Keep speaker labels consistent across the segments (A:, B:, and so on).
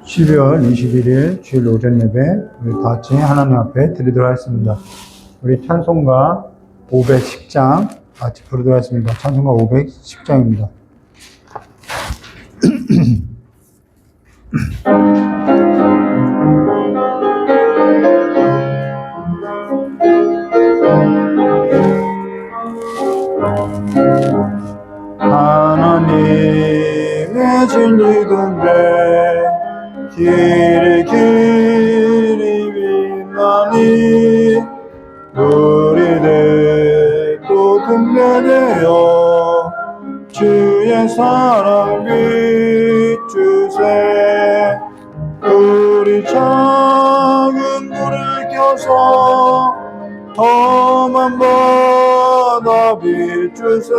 A: (12월 21일) 주일 오전 예배 우리 다 같이 하나님 앞에 드리도록 하겠습니다. 우리 찬송가 510장 같이 부르도록 하겠습니다. 찬송가 510장입니다. 하나님의 진리던데 길이 빛나니 우리들 또 등대되어 주의 사랑 비추세. 우리 작은 불을 켜서 험한 바다 비추세.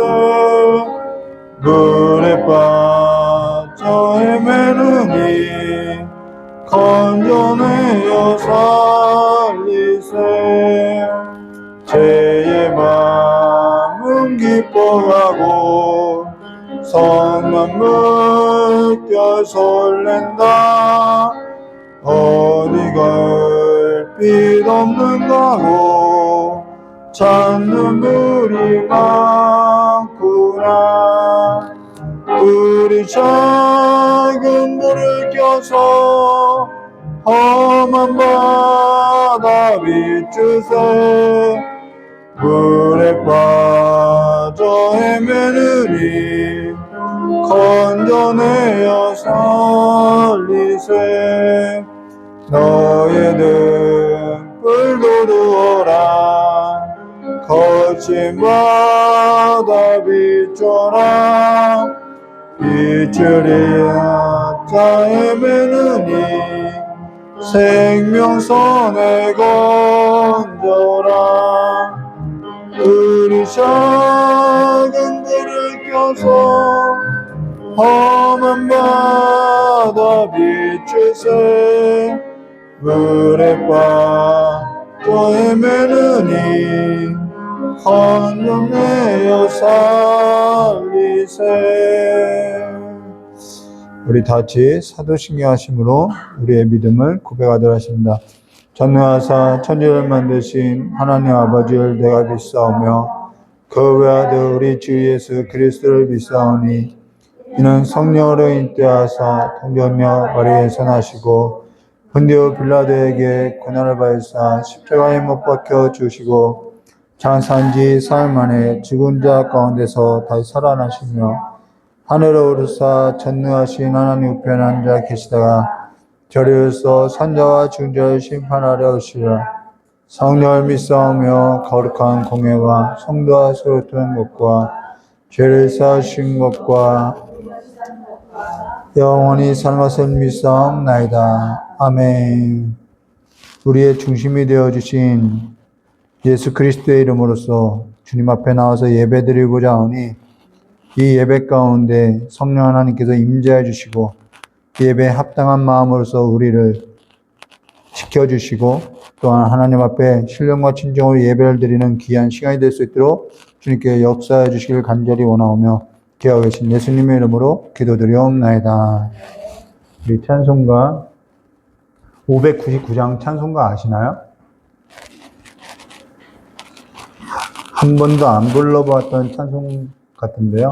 A: 물에 빠져 헤매느니 건져내어 살리세. 죄의 마음은 기뻐하고 선만 느껴 설렌다. 어디가 빛 없는가고 찾는 물이 많구나. 우리 작은 불을 켜서 험한 바다 비추세. 물에 빠져 헤매느니 건져내어 살리세. 너의 등불 도두어라. 거친 바다 비춰라. 비추리야 자 헤매느니 생명선에 건져라. 우리 작은 불을 켜서 험한 바다 비추세. 물에 빠져 헤매느니 건져내어 살리세. 우리 다같이 사도신경 하심으로 우리의 믿음을 고백하도록 하십니다. 전능하사 천지를 만드신 하나님 아버지를 내가 믿사오며 그 외아들 우리 주 예수 그리스도를 믿사오니 이는 성령으로 인도하사 통전녀 마리아에서 나시고 본디오 빌라도에게 고난을 받으사 십자가에 못 박혀 주시고 장사한 지 사흘 만에 죽은 자 가운데서 다시 살아나시며 하늘에 오르사 전능하신 하나님 우편에 앉아 계시다가 저리로서 산자와 죽은 자를 심판하려 오시리라. 성령을 믿사오며 거룩한 공회와 성도와 서로 도는 것과 죄를 사하신 것과 영원히 사는 것을 믿사옵나이다. 아멘. 우리의 중심이 되어주신 예수 그리스도의 이름으로써 주님 앞에 나와서 예배드리고자 하오니 이 예배 가운데 성령 하나님께서 임재해 주시고 예배에 합당한 마음으로서 우리를 지켜주시고 또한 하나님 앞에 신령과 진정으로 예배를 드리는 귀한 시간이 될 수 있도록 주님께 역사해 주시길 간절히 원하오며 기하고 계신 예수님의 이름으로 기도드리옵나이다. 우리 찬송가 599장 찬송가 아시나요? 한 번도 안 불러봤던 찬송 같은데요.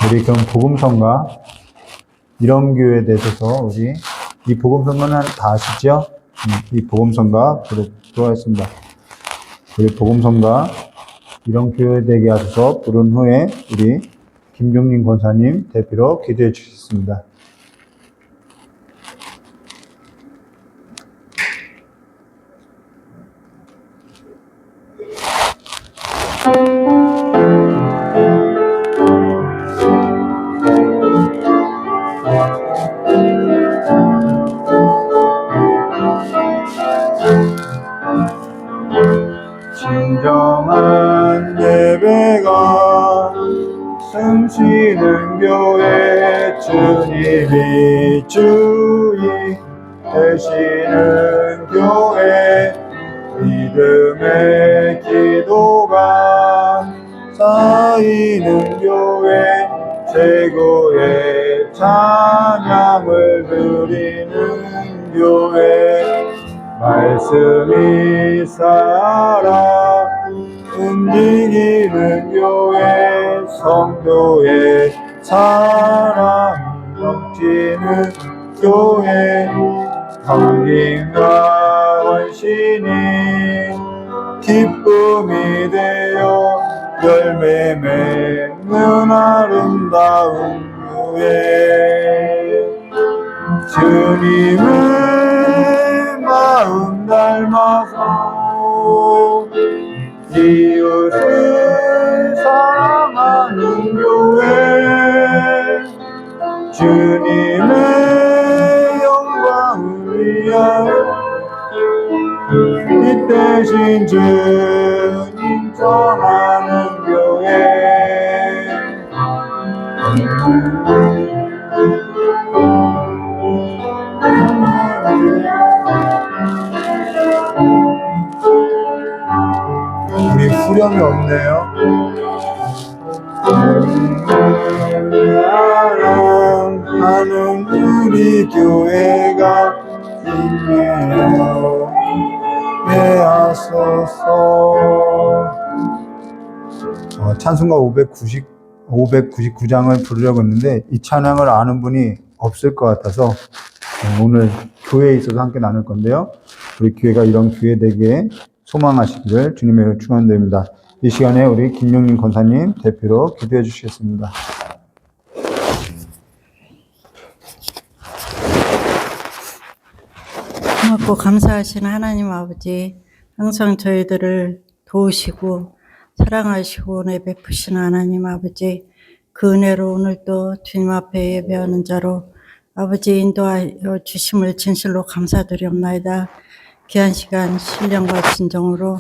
A: 우리 그럼 복음성가 이런 교회에 대해서 우리 이 복음성가는 다 아시죠? 이 복음성가 부르도록 하겠습니다. 우리 복음성가 이런 교회에 되게 하셔서 부른 후에 우리 김종민 권사님 대표로 기도해 주셨습니다. 주님이 주인 되시는 교회 믿음의 기도가 쌓이는 교회 최고의 찬양을 드리는 교회 말씀이 살아 움직이는 교회 성도의 사랑이 넘치는 교회 섬김과 헌신이 기쁨이 되어 열매 맺는 아름다운 교회 주님의 마음 닮아서 이웃을 사랑하는 교회 주님의 영광을 위하여 이 대신 주님 전하는 교회 우리 후렴이 없네요. 사랑하는 우리 교회가 있네요. 하소서. 찬송가 599장을 부르려고 했는데 이 찬양을 아는 분이 없을 것 같아서 오늘 교회에 있어서 함께 나눌 건데요. 우리 교회가 이런 교회 되게 소망하시기를 주님의 이름으로 축원드립니다. 이 시간에 우리 김용민 권사님 대표로 기도해 주시겠습니다.
B: 고맙고 감사하신 하나님 아버지, 항상 저희들을 도우시고 사랑하시고 은혜 베푸신 하나님 아버지, 그 은혜로 오늘 또 주님 앞에 예배하는 자로 아버지 인도하여 주심을 진실로 감사드리옵나이다. 귀한 시간 신령과 진정으로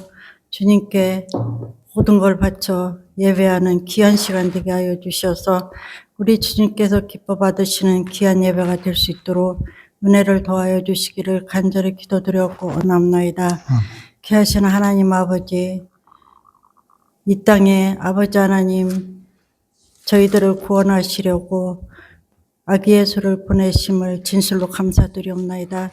B: 주님께 모든 걸 바쳐 예배하는 귀한 시간 되게 하여 주셔서 우리 주님께서 기뻐 받으시는 귀한 예배가 될 수 있도록 은혜를 더하여 주시기를 간절히 기도드렸고 원합나이다. 귀하신 하나님 아버지, 이 땅에 아버지 하나님 저희들을 구원하시려고 아기 예수를 보내심을 진실로 감사드리옵나이다.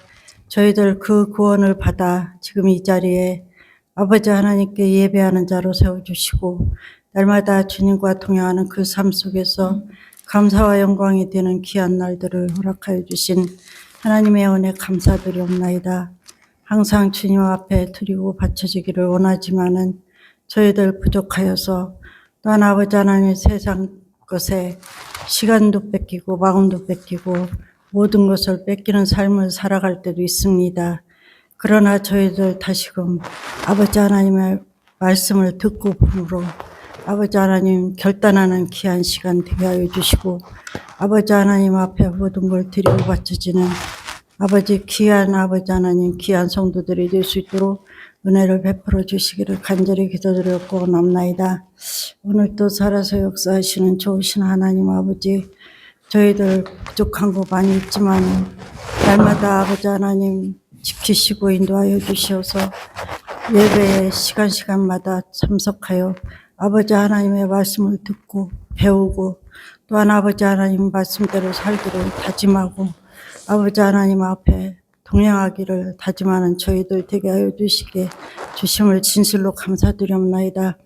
B: 저희들 그 구원을 받아 지금 이 자리에 아버지 하나님께 예배하는 자로 세워주시고 날마다 주님과 동행하는 그 삶 속에서 감사와 영광이 되는 귀한 날들을 허락하여 주신 하나님의 은혜 감사드리옵나이다. 항상 주님 앞에 드리고 바쳐지기를 원하지만은 저희들 부족하여서 또한 아버지 하나님 세상 것에 시간도 뺏기고 마음도 뺏기고 모든 것을 뺏기는 삶을 살아갈 때도 있습니다. 그러나 저희들 다시금 아버지 하나님의 말씀을 듣고 보므로 아버지 하나님 결단하는 귀한 시간 되게 하여 주시고 아버지 하나님 앞에 모든 걸 드리고 바쳐지는 아버지 귀한 아버지 하나님 귀한 성도들이 될 수 있도록 은혜를 베풀어 주시기를 간절히 기도드렸고 원합나이다. 오늘 또 살아서 역사하시는 좋으신 하나님 아버지, 저희들 부족한 거 많이 있지만 날마다 아버지 하나님 지키시고 인도하여 주셔서 예배에 시간마다 참석하여 아버지 하나님의 말씀을 듣고 배우고 또한 아버지 하나님 말씀대로 살기를 다짐하고 아버지 하나님 앞에 동행하기를 다짐하는 저희들 되게 하여 주시게 주심을 진실로 감사드리옵나이다.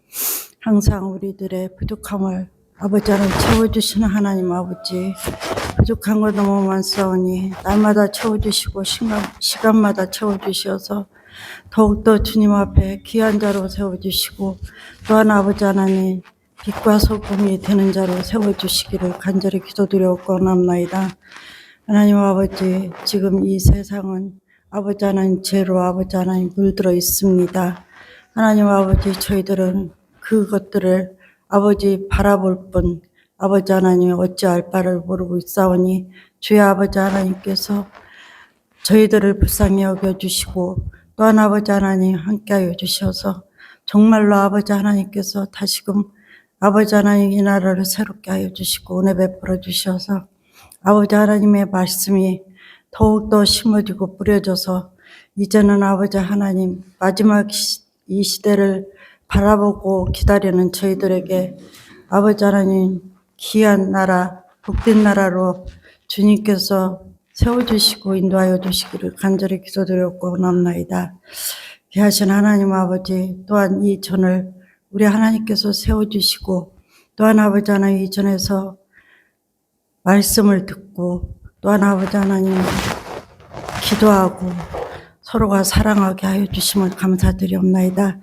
B: 항상 우리들의 부족함을 아버지 하나님 채워주시는 하나님 아버지, 부족한 거 너무 많사오니 날마다 채워주시고 시간마다 채워주셔서 더욱더 주님 앞에 귀한 자로 세워주시고 또한 아버지 하나님 빛과 소금이 되는 자로 세워주시기를 간절히 기도드렸고 원합나이다. 하나님 아버지, 지금 이 세상은 아버지 하나님 죄로 아버지 하나님 물들어 있습니다. 하나님 아버지, 저희들은 그것들을 아버지 바라볼 뿐 아버지 하나님 어찌할 바를 모르고 있사오니 주의 아버지 하나님께서 저희들을 불쌍히 여겨주시고 또한 아버지 하나님 함께하여 주셔서 정말로 아버지 하나님께서 다시금 아버지 하나님 이 나라를 새롭게 하여 주시고 은혜 베풀어 주셔서 아버지 하나님의 말씀이 더욱더 심어지고 뿌려져서 이제는 아버지 하나님 마지막 이 시대를 바라보고 기다리는 저희들에게 아버지 하나님 귀한 나라, 복된 나라로 주님께서 세워주시고 인도하여 주시기를 간절히 기도드렸고 나옵나이다. 귀하신 하나님 아버지, 또한 이 전을 우리 하나님께서 세워주시고 또한 아버지 하나님 이 전에서 말씀을 듣고 또한 아버지 하나님 기도하고 서로가 사랑하게 하여 주심을 감사드리옵나이다.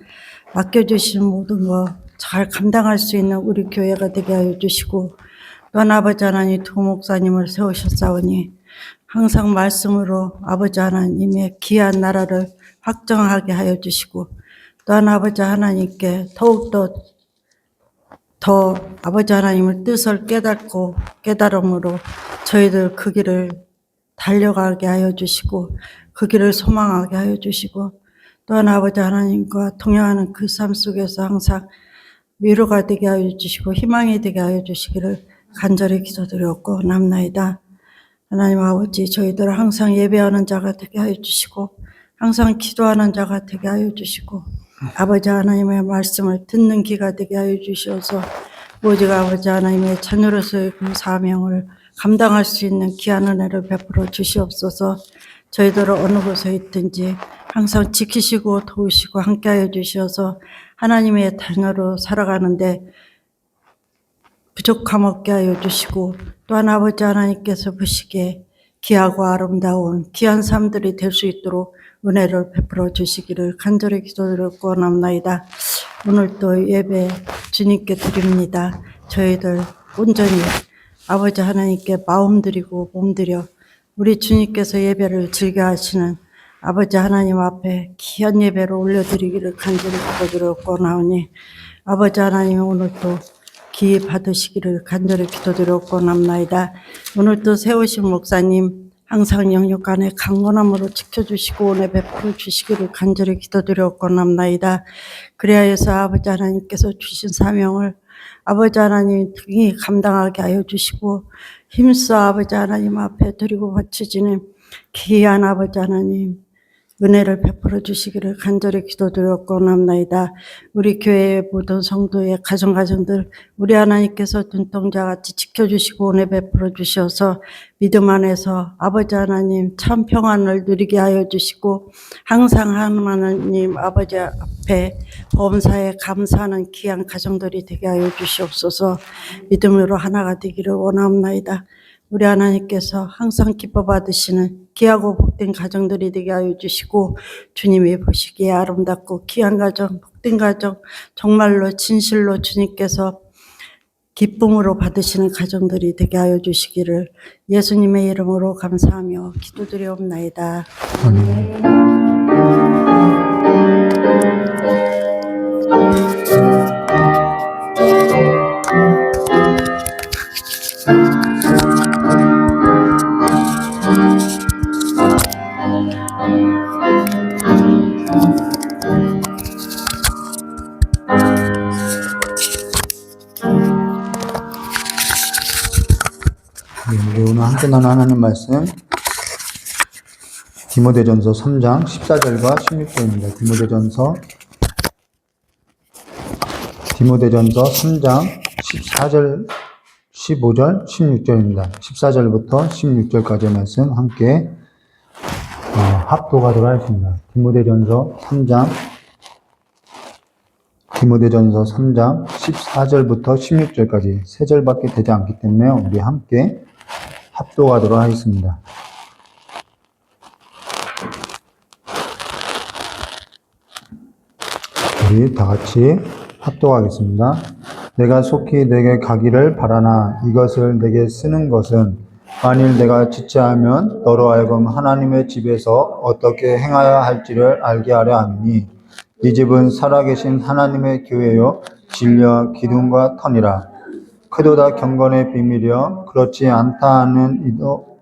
B: 맡겨주신 모든 것 잘 감당할 수 있는 우리 교회가 되게 하여 주시고 또한 아버지 하나님 두 목사님을 세우셨사오니 항상 말씀으로 아버지 하나님의 귀한 나라를 확정하게 하여 주시고 또한 아버지 하나님께 더욱더 더 아버지 하나님의 뜻을 깨닫고 깨달음으로 저희들 그 길을 달려가게 하여 주시고 그 길을 소망하게 하여 주시고 또한 아버지 하나님과 동행하는 그 삶 속에서 항상 위로가 되게 하여 주시고 희망이 되게 하여 주시기를 간절히 기도드렸고 남나이다. 하나님 아버지, 저희들을 항상 예배하는 자가 되게 하여 주시고 항상 기도하는 자가 되게 하여 주시고 아버지 하나님의 말씀을 듣는 귀가 되게 하여 주시어서 오직 아버지 하나님의 자녀로서의 그 사명을 감당할 수 있는 귀한 은혜를 베풀어 주시옵소서. 저희들을 어느 곳에 있든지 항상 지키시고 도우시고 함께하여 주시어서 하나님의 자녀로 살아가는데 부족함 없게 하여 주시고 또한 아버지 하나님께서 보시기에 귀하고 아름다운 귀한 삶들이 될 수 있도록 은혜를 베풀어 주시기를 간절히 기도드렸고 남나이다. 오늘 또 예배 주님께 드립니다. 저희들 온전히 아버지 하나님께 마음 드리고 몸 드려 우리 주님께서 예배를 즐겨 하시는 아버지 하나님 앞에 귀한 예배를 올려드리기를 간절히 기도드렸고 나오니 아버지 하나님 오늘 또 기회 받으시기를 간절히 기도드렸고 남나이다. 오늘 또 세우신 목사님 항상 영육 안에 강건함으로 지켜주시고 은혜 베풀어 주시기를 간절히 기도드렸고 남나이다. 그리하여서 아버지 하나님께서 주신 사명을 아버지 하나님 등이 감당하게 하여 주시고 힘써 아버지 하나님 앞에 드리고 바쳐지는 귀한 아버지 하나님 은혜를 베풀어 주시기를 간절히 기도드렸고 남나이다. 우리 교회의 모든 성도의 가정들 우리 하나님께서 눈동자같이 지켜주시고 은혜 베풀어 주셔서 믿음 안에서 아버지 하나님 참 평안을 누리게 하여 주시고 항상 하나님 아버지 앞에 범사에 감사하는 귀한 가정들이 되게 하여 주시옵소서. 믿음으로 하나가 되기를 원하옵나이다. 우리 하나님께서 항상 기뻐 받으시는 귀하고 복된 가정들이 되게 하여 주시고 주님이 보시기에 아름답고 귀한 가정, 복된 가정, 정말로 진실로 주님께서 기쁨으로 받으시는 가정들이 되게 하여 주시기를 예수님의 이름으로 감사하며 기도드리옵나이다.
A: 우리 오늘 함께 나눈 하나님 말씀 디모데전서 3장 14절과 16절입니다. 디모데전서 3장 14절, 15절, 16절입니다. 14절부터 16절까지의 말씀 함께 합독하도록 하겠습니다. 디모데전서 3장 14절부터 16절까지 세 절밖에 되지 않기 때문에 우리 함께 합독하도록 하겠습니다. 우리 다 같이 합독하겠습니다. 내가 속히 내게 가기를 바라나 이것을 내게 쓰는 것은 만일 내가 지체하면 너로 하여금 하나님의 집에서 어떻게 행하여 할지를 알게 하려 함이니 이 집은 살아계신 하나님의 교회요 진리와 기둥과 터니라. 크도다 경건의 비밀이여 그렇지 않다 하는 이도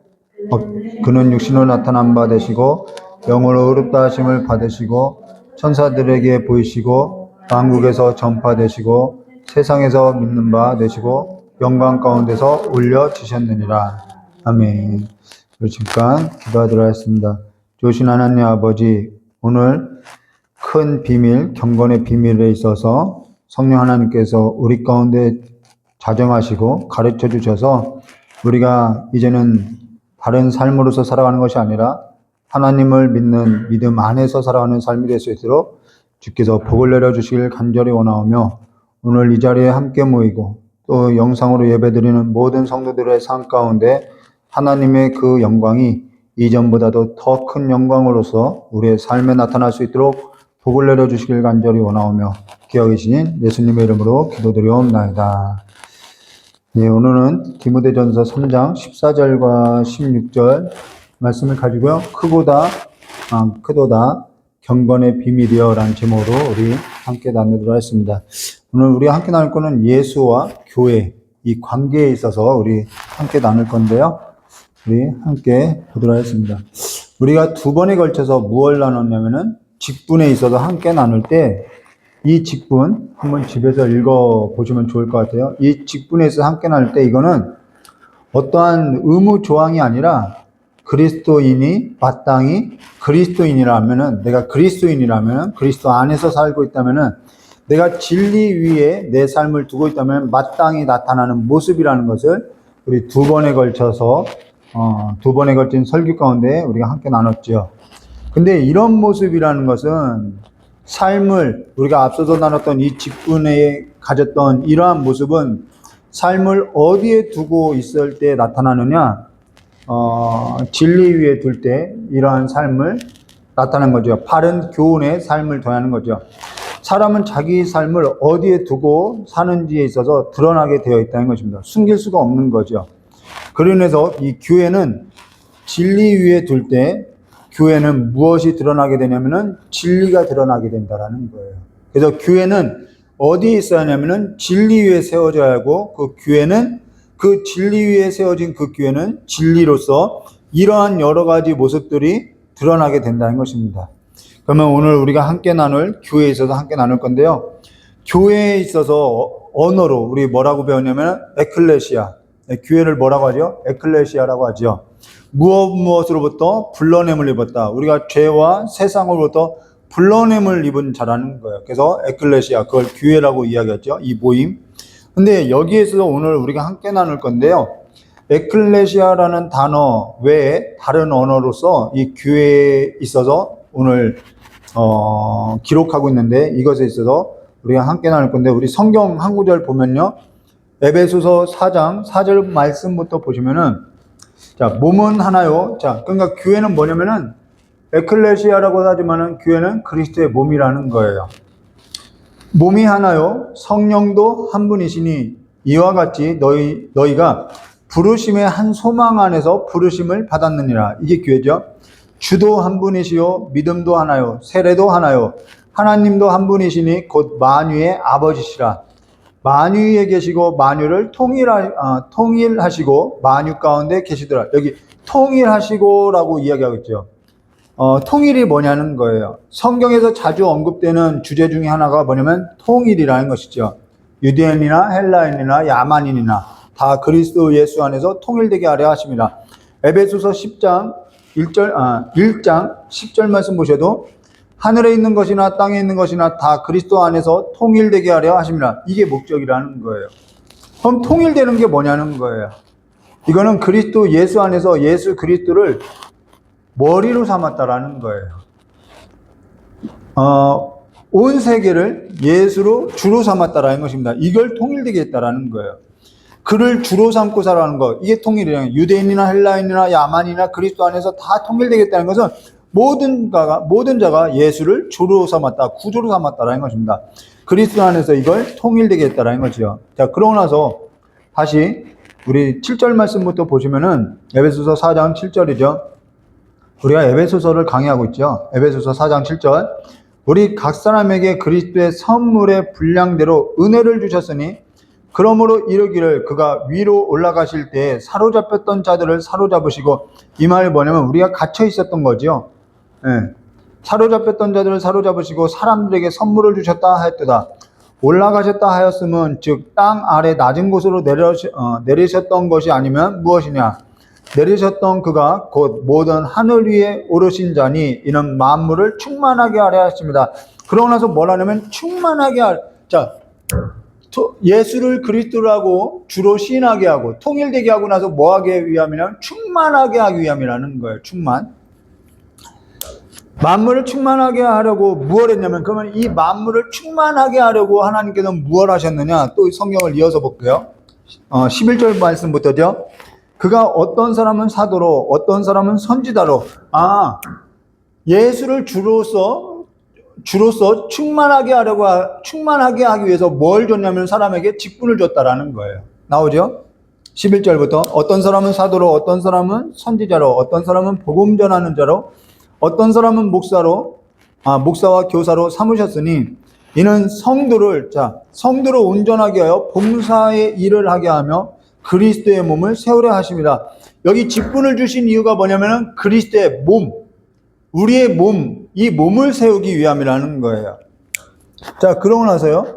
A: 그는 육신으로 나타난 바 되시고 영으로 의롭다 하심을 받으시고 천사들에게 보이시고 만국에서 전파되시고 세상에서 믿는 바 되시고 영광 가운데서 올려지셨느니라. 아멘. 우리 잠깐 기도하도록 하겠습니다. 좋으신 하나님 아버지, 오늘 큰 비밀, 경건의 비밀에 있어서 성령 하나님께서 우리 가운데 자정하시고 가르쳐 주셔서 우리가 이제는 다른 삶으로서 살아가는 것이 아니라 하나님을 믿는 믿음 안에서 살아가는 삶이 될 수 있도록 주께서 복을 내려주시길 간절히 원하오며, 오늘 이 자리에 함께 모이고 또 영상으로 예배드리는 모든 성도들의 삶 가운데 하나님의 그 영광이 이전보다도 더 큰 영광으로서 우리의 삶에 나타날 수 있도록 복을 내려주시길 간절히 원하오며 기억이신 예수님의 이름으로 기도드리옵나이다. 네, 오늘은 디모데전서 3장 14절과 16절 말씀을 가지고요. 크도다 경건의 비밀이여 라는 제목으로 우리 함께 나누도록 하겠습니다. 오늘 우리 함께 나눌 거는 예수와 교회, 이 관계에 있어서 우리 함께 나눌 건데요. 우리 함께 보도록 하겠습니다. 우리가 두 번에 걸쳐서 무엇을 나눴냐면은 직분에 있어서 함께 나눌 때 이 직분 한번 집에서 읽어보시면 좋을 것 같아요. 이 직분에 있어서 함께 나눌 때 이거는 어떠한 의무 조항이 아니라 그리스도인이 마땅히 그리스도인이라면은, 내가 그리스도인이라면은, 그리스도 안에서 살고 있다면은, 내가 진리 위에 내 삶을 두고 있다면 마땅히 나타나는 모습이라는 것을 우리 두 번에 걸쳐서 두 번에 걸친 설교 가운데 우리가 함께 나눴죠. 근데 이런 모습이라는 것은 삶을, 우리가 앞서서 나눴던 이 직분에 가졌던 이러한 모습은 삶을 어디에 두고 있을 때 나타나느냐? 진리 위에 둘 때 이러한 삶을 나타내는 거죠. 바른 교훈의 삶을 더하는 거죠. 사람은 자기 삶을 어디에 두고 사는지에 있어서 드러나게 되어 있다는 것입니다. 숨길 수가 없는 거죠. 그러면서 이 교회는 진리 위에 둘 때 교회는 무엇이 드러나게 되냐면은 진리가 드러나게 된다라는 거예요. 그래서 교회는 어디에 있어야 하냐면은 진리 위에 세워져야 하고, 그 교회는, 그 진리 위에 세워진 그 교회는 진리로서 이러한 여러 가지 모습들이 드러나게 된다는 것입니다. 그러면 오늘 우리가 함께 나눌, 교회에 있어서 함께 나눌 건데요. 교회에 있어서 언어로 우리 뭐라고 배웠냐면 에클레시아. 교회를 뭐라고 하죠? 에클레시아라고 하죠. 무엇으로부터 불러냄을 입었다. 우리가 죄와 세상으로부터 불러냄을 입은 자라는 거예요. 그래서 에클레시아, 그걸 교회라고 이야기했죠. 이 모임. 근데 여기에서 오늘 우리가 함께 나눌 건데요. 에클레시아라는 단어 외에 다른 언어로서 이 교회에 있어서 오늘 기록하고 있는데, 이것에 있어서 우리가 함께 나눌 건데, 우리 성경 한 구절 보면요. 에베소서 4장 4절 말씀부터 보시면은, 자, 몸은 하나요. 자, 그러니까 교회는 뭐냐면은 에클레시아라고 하지만은 교회는 그리스도의 몸이라는 거예요. 몸이 하나요. 성령도 한 분이시니 이와 같이 너희가 부르심의 한 소망 안에서 부르심을 받았느니라. 이게 교회죠. 주도 한 분이시요, 믿음도 하나요, 세례도 하나요, 하나님도 한 분이시니 곧 만유의 아버지시라. 만유에 계시고 만유를 통일하시고 만유 가운데 계시더라. 여기 통일하시고라고 이야기하고 있죠. 통일이 뭐냐는 거예요. 성경에서 자주 언급되는 주제 중에 하나가 뭐냐면 통일이라는 것이죠. 유대인이나 헬라인이나 야만인이나 다 그리스도 예수 안에서 통일되게 하려 하십니다. 에베소서 10장 1장 10절 말씀 보셔도 하늘에 있는 것이나 땅에 있는 것이나 다 그리스도 안에서 통일되게 하려 하십니다. 이게 목적이라는 거예요. 그럼 통일되는 게 뭐냐는 거예요. 이거는 그리스도 예수 안에서 예수 그리스도를 머리로 삼았다라는 거예요. 온 세계를 예수로 주로 삼았다라는 것입니다. 이걸 통일되게 했다라는 거예요. 그를 주로 삼고 살아가는 것, 이게 통일이에요. 유대인이나 헬라인이나 야만이나 그리스도 안에서 다 통일되겠다는 것은 모든 자가 예수를 주로 삼았다, 구주로 삼았다라는 것입니다. 그리스도 안에서 이걸 통일되게 했다라는 거죠. 자, 그러고 나서 다시 우리 7절 말씀부터 보시면은 에베소서 4장 7절이죠. 우리가 에베소서를 강의하고 있죠. 에베소서 4장 7절. 우리 각 사람에게 그리스도의 선물의 분량대로 은혜를 주셨으니 그러므로 이르기를 그가 위로 올라가실 때 사로잡혔던 자들을 사로잡으시고, 이 말이 뭐냐면 우리가 갇혀 있었던 거죠. 예. 사로잡혔던 자들을 사로잡으시고 사람들에게 선물을 주셨다 하였도다. 올라가셨다 하였으면 즉 땅 아래 낮은 곳으로 내리셨던 것이 아니면 무엇이냐? 내리셨던 그가 곧 모든 하늘 위에 오르신 자니 이는 만물을 충만하게 하려 하십니다. 그러고 나서 뭐라 하냐면 충만하게 자, 예수를 그리스도라고 주로 시인하게 하고 통일되게 하고 나서 뭐 하기 위함이냐면 충만하게 하기 위함이라는 거예요. 충만. 만물을 충만하게 하려고 무엇 했냐면, 그러면 이 만물을 충만하게 하려고 하나님께서는 무엇 하셨느냐? 또 성경을 이어서 볼게요. 11절 말씀부터죠. 그가 어떤 사람은 사도로 어떤 사람은 선지자로, 예수를 주로서 충만하게 하기 위해서 뭘 줬냐면 사람에게 직분을 줬다라는 거예요. 나오죠? 11절부터 어떤 사람은 사도로 어떤 사람은 선지자로 어떤 사람은 복음 전하는 자로 어떤 사람은 목사와 교사로 삼으셨으니 이는 성도를 온전하게 하여 봉사의 일을 하게 하며 그리스도의 몸을 세우려 하십니다. 여기 직분을 주신 이유가 뭐냐면은 그리스도의 몸, 우리의 몸, 이 몸을 세우기 위함이라는 거예요. 자, 그러고 나서요.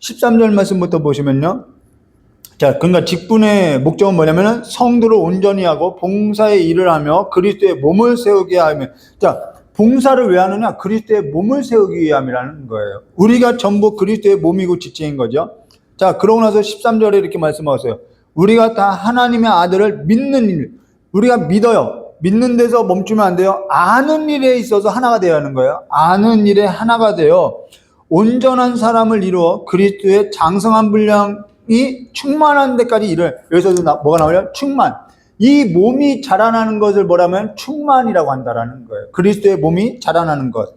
A: 13절 말씀부터 보시면요. 자, 그러니까 직분의 목적은 뭐냐면은 성도를 온전히 하고 봉사의 일을 하며 그리스도의 몸을 세우게 하며, 자, 봉사를 왜 하느냐? 그리스도의 몸을 세우기 위함이라는 거예요. 우리가 전부 그리스도의 몸이고 지체인 거죠. 자, 그러고 나서 13절에 이렇게 말씀하세요. 우리가 다 하나님의 아들을 믿는 일, 우리가 믿어요. 믿는 데서 멈추면 안 돼요. 아는 일에 있어서 하나가 되어야 하는 거예요. 아는 일에 하나가 되어 온전한 사람을 이루어 그리스도의 장성한 분량이 충만한 데까지 이를, 여기서도 뭐가 나오냐? 충만. 이 몸이 자라나는 것을 뭐라면 충만이라고 한다라는 거예요. 그리스도의 몸이 자라나는 것.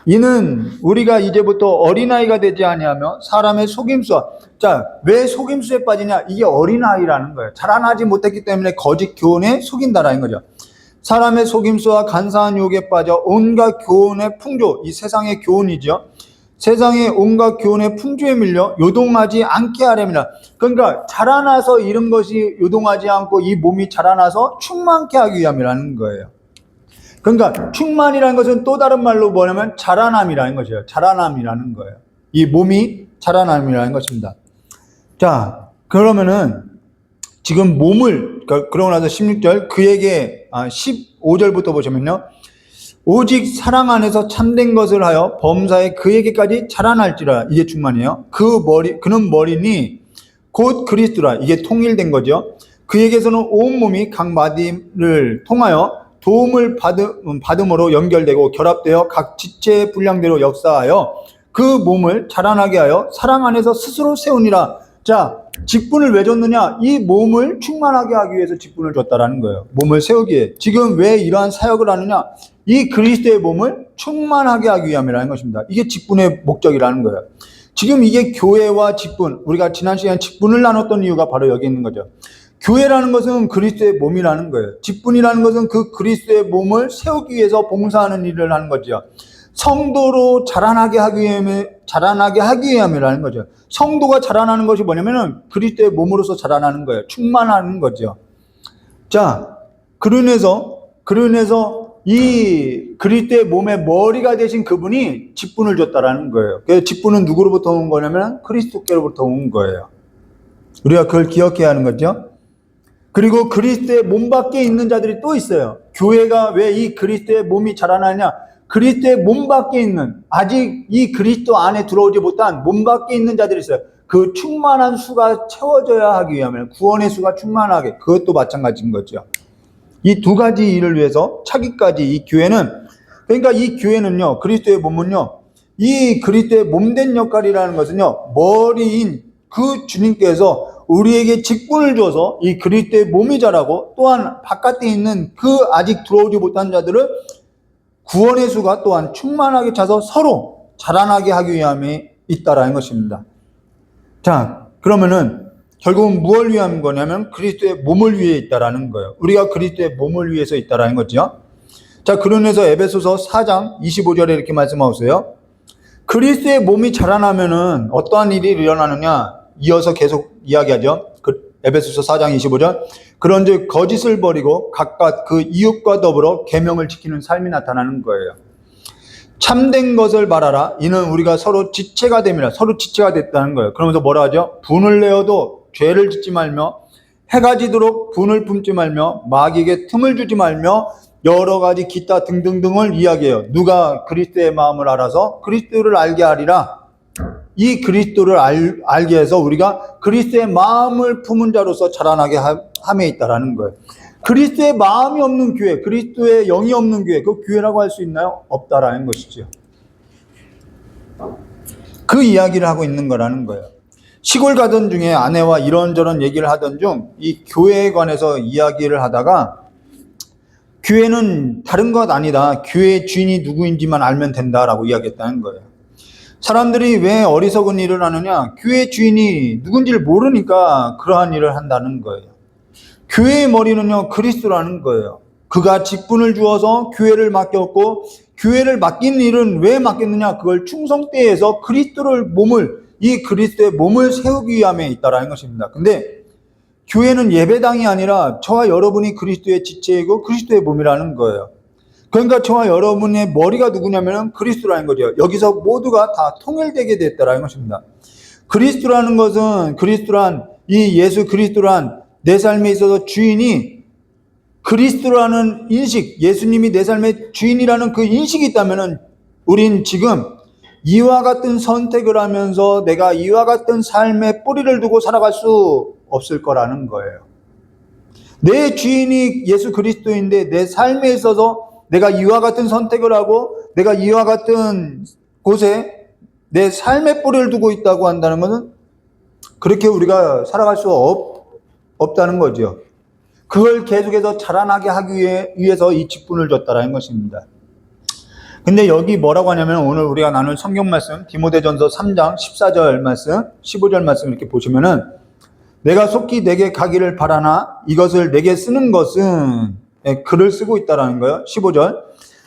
A: 이는 우리가 이제부터 어린아이가 되지 아니하며 사람의 속임수와, 자, 왜 속임수에 빠지냐? 이게 어린아이라는 거예요. 자라나지 못했기 때문에 거짓 교훈에 속인다라는 거죠. 사람의 속임수와 간사한 유혹에 빠져 온갖 교훈의 풍조, 이 세상의 교훈이죠. 세상의 온갖 교훈의 풍조에 밀려 요동하지 않게 하렵니다. 그러니까 자라나서 이런 것이 요동하지 않고 이 몸이 자라나서 충만케 하기 위함이라는 거예요. 그러니까 충만이라는 것은 또 다른 말로 뭐냐면 자라남이라는 것이에요. 자라남이라는 거예요. 이 몸이 자라남이라는 것입니다. 자, 그러면은 지금 몸을, 그러고 나서 16절, 그에게 15절부터 보시면요. 오직 사랑 안에서 참된 것을 하여 범사에 그에게까지 자라날지라. 이게 충만이에요. 그는 머리니 곧 그리스도라. 이게 통일된 거죠. 그에게서는 온 몸이 각 마디를 통하여 도움을 받음으로 연결되고 결합되어 각 지체의 분량대로 역사하여 그 몸을 자라나게 하여 사랑 안에서 스스로 세우니라. 자, 직분을 왜 줬느냐? 이 몸을 충만하게 하기 위해서 직분을 줬다라는 거예요. 몸을 세우기에. 지금 왜 이러한 사역을 하느냐? 이 그리스도의 몸을 충만하게 하기 위함이라는 것입니다. 이게 직분의 목적이라는 거예요. 지금 이게 교회와 직분, 우리가 지난 시간에 직분을 나눴던 이유가 바로 여기 있는 거죠. 교회라는 것은 그리스도의 몸이라는 거예요. 직분이라는 것은 그 그리스도의 몸을 세우기 위해서 봉사하는 일을 하는 거죠. 성도로 자라나게 하기 위함이라는 거죠. 성도가 자라나는 것이 뭐냐면은 그리스도의 몸으로서 자라나는 거예요. 충만하는 거죠. 자, 그러면서 이 그리스도의 몸의 머리가 되신 그분이 직분을 줬다라는 거예요. 그 직분은 누구로부터 온 거냐면 그리스도께로부터 온 거예요. 우리가 그걸 기억해야 하는 거죠. 그리고 그리스도의 몸 밖에 있는 자들이 또 있어요. 교회가 왜 이 그리스도의 몸이 자라나냐? 그리스도의 몸 밖에 있는, 아직 이 그리스도 안에 들어오지 못한 몸 밖에 있는 자들이 있어요. 그 충만한 수가 채워져야 하기 위하면, 구원의 수가 충만하게, 그것도 마찬가지인 거죠. 이 두 가지 일을 위해서 차기까지 이 교회는, 그러니까 이 교회는요, 그리스도의 몸은요, 이 그리스도의 몸된 역할이라는 것은요, 머리인 그 주님께서 우리에게 직분을 줘서 이 그리스도의 몸이 자라고, 또한 바깥에 있는 그 아직 들어오지 못한 자들을 구원의 수가 또한 충만하게 차서 서로 자라나게 하기 위함이 있다라는 것입니다. 자, 그러면은 결국은 무엇을 위한 거냐면 그리스도의 몸을 위해 있다라는 거예요. 우리가 그리스도의 몸을 위해서 있다라는 거죠. 자, 그러면서 에베소서 4장 25절에 이렇게 말씀하세요. 그리스도의 몸이 자라나면은 어떠한 일이 일어나느냐? 이어서 계속 이야기하죠. 에베소서 4장 25절. 그런즉 거짓을 버리고 각각 그 이웃과 더불어 계명을 지키는 삶이 나타나는 거예요. 참된 것을 말하라. 이는 우리가 서로 지체가 됨이라. 서로 지체가 됐다는 거예요. 그러면서 뭐라 하죠? 분을 내어도 죄를 짓지 말며 해가 지도록 분을 품지 말며 마귀에게 틈을 주지 말며 여러 가지 기타 등등등을 이야기해요. 누가 그리스도의 마음을 알아서 그리스도를 알게 하리라. 이 그리스도를 알게 해서 우리가 그리스도의 마음을 품은 자로서 자라나게 함에 있다라는 거예요. 그리스도의 마음이 없는 교회, 그리스도의 영이 없는 교회, 그 교회라고 할 수 있나요? 없다라는 것이죠. 그 이야기를 하고 있는 거라는 거예요. 시골 가던 중에 아내와 이런저런 얘기를 하던 중 이 교회에 관해서 이야기를 하다가 교회는 다른 것 아니다. 교회의 주인이 누구인지만 알면 된다라고 이야기했다는 거예요. 사람들이 왜 어리석은 일을 하느냐? 교회 주인이 누군지를 모르니까 그러한 일을 한다는 거예요. 교회의 머리는요, 그리스도라는 거예요. 그가 직분을 주어서 교회를 맡겼고, 교회를 맡긴 일은 왜 맡겼느냐? 그걸 충성되에서 이 그리스도의 몸을 세우기 위함에 있다라는 것입니다. 근데 교회는 예배당이 아니라 저와 여러분이 그리스도의 지체이고 그리스도의 몸이라는 거예요. 그러니까 저와 여러분의 머리가 누구냐면 그리스도라는 거죠. 여기서 모두가 다 통일되게 됐다라는 것입니다. 그리스도라는 것은 이 예수 그리스도란 내 삶에 있어서 주인이 그리스도라는 인식, 예수님이 내 삶의 주인이라는 그 인식이 있다면은 우린 지금 이와 같은 선택을 하면서 내가 이와 같은 삶의 뿌리를 두고 살아갈 수 없을 거라는 거예요. 내 주인이 예수 그리스도인데 내 삶에 있어서 내가 이와 같은 선택을 하고 내가 이와 같은 곳에 내 삶의 뿌리를 두고 있다고 한다는 것은 그렇게 우리가 살아갈 수 없다는 거죠. 그걸 계속해서 자라나게 하기 위해서 이 직분을 줬다라는 것입니다. 근데 여기 뭐라고 하냐면 오늘 우리가 나눌 성경 말씀 디모데전서 3장 14절 말씀 15절 말씀 이렇게 보시면은 내가 속히 내게 가기를 바라나 이것을 내게 쓰는 것은 글을 쓰고 있다라는 거예요. 15절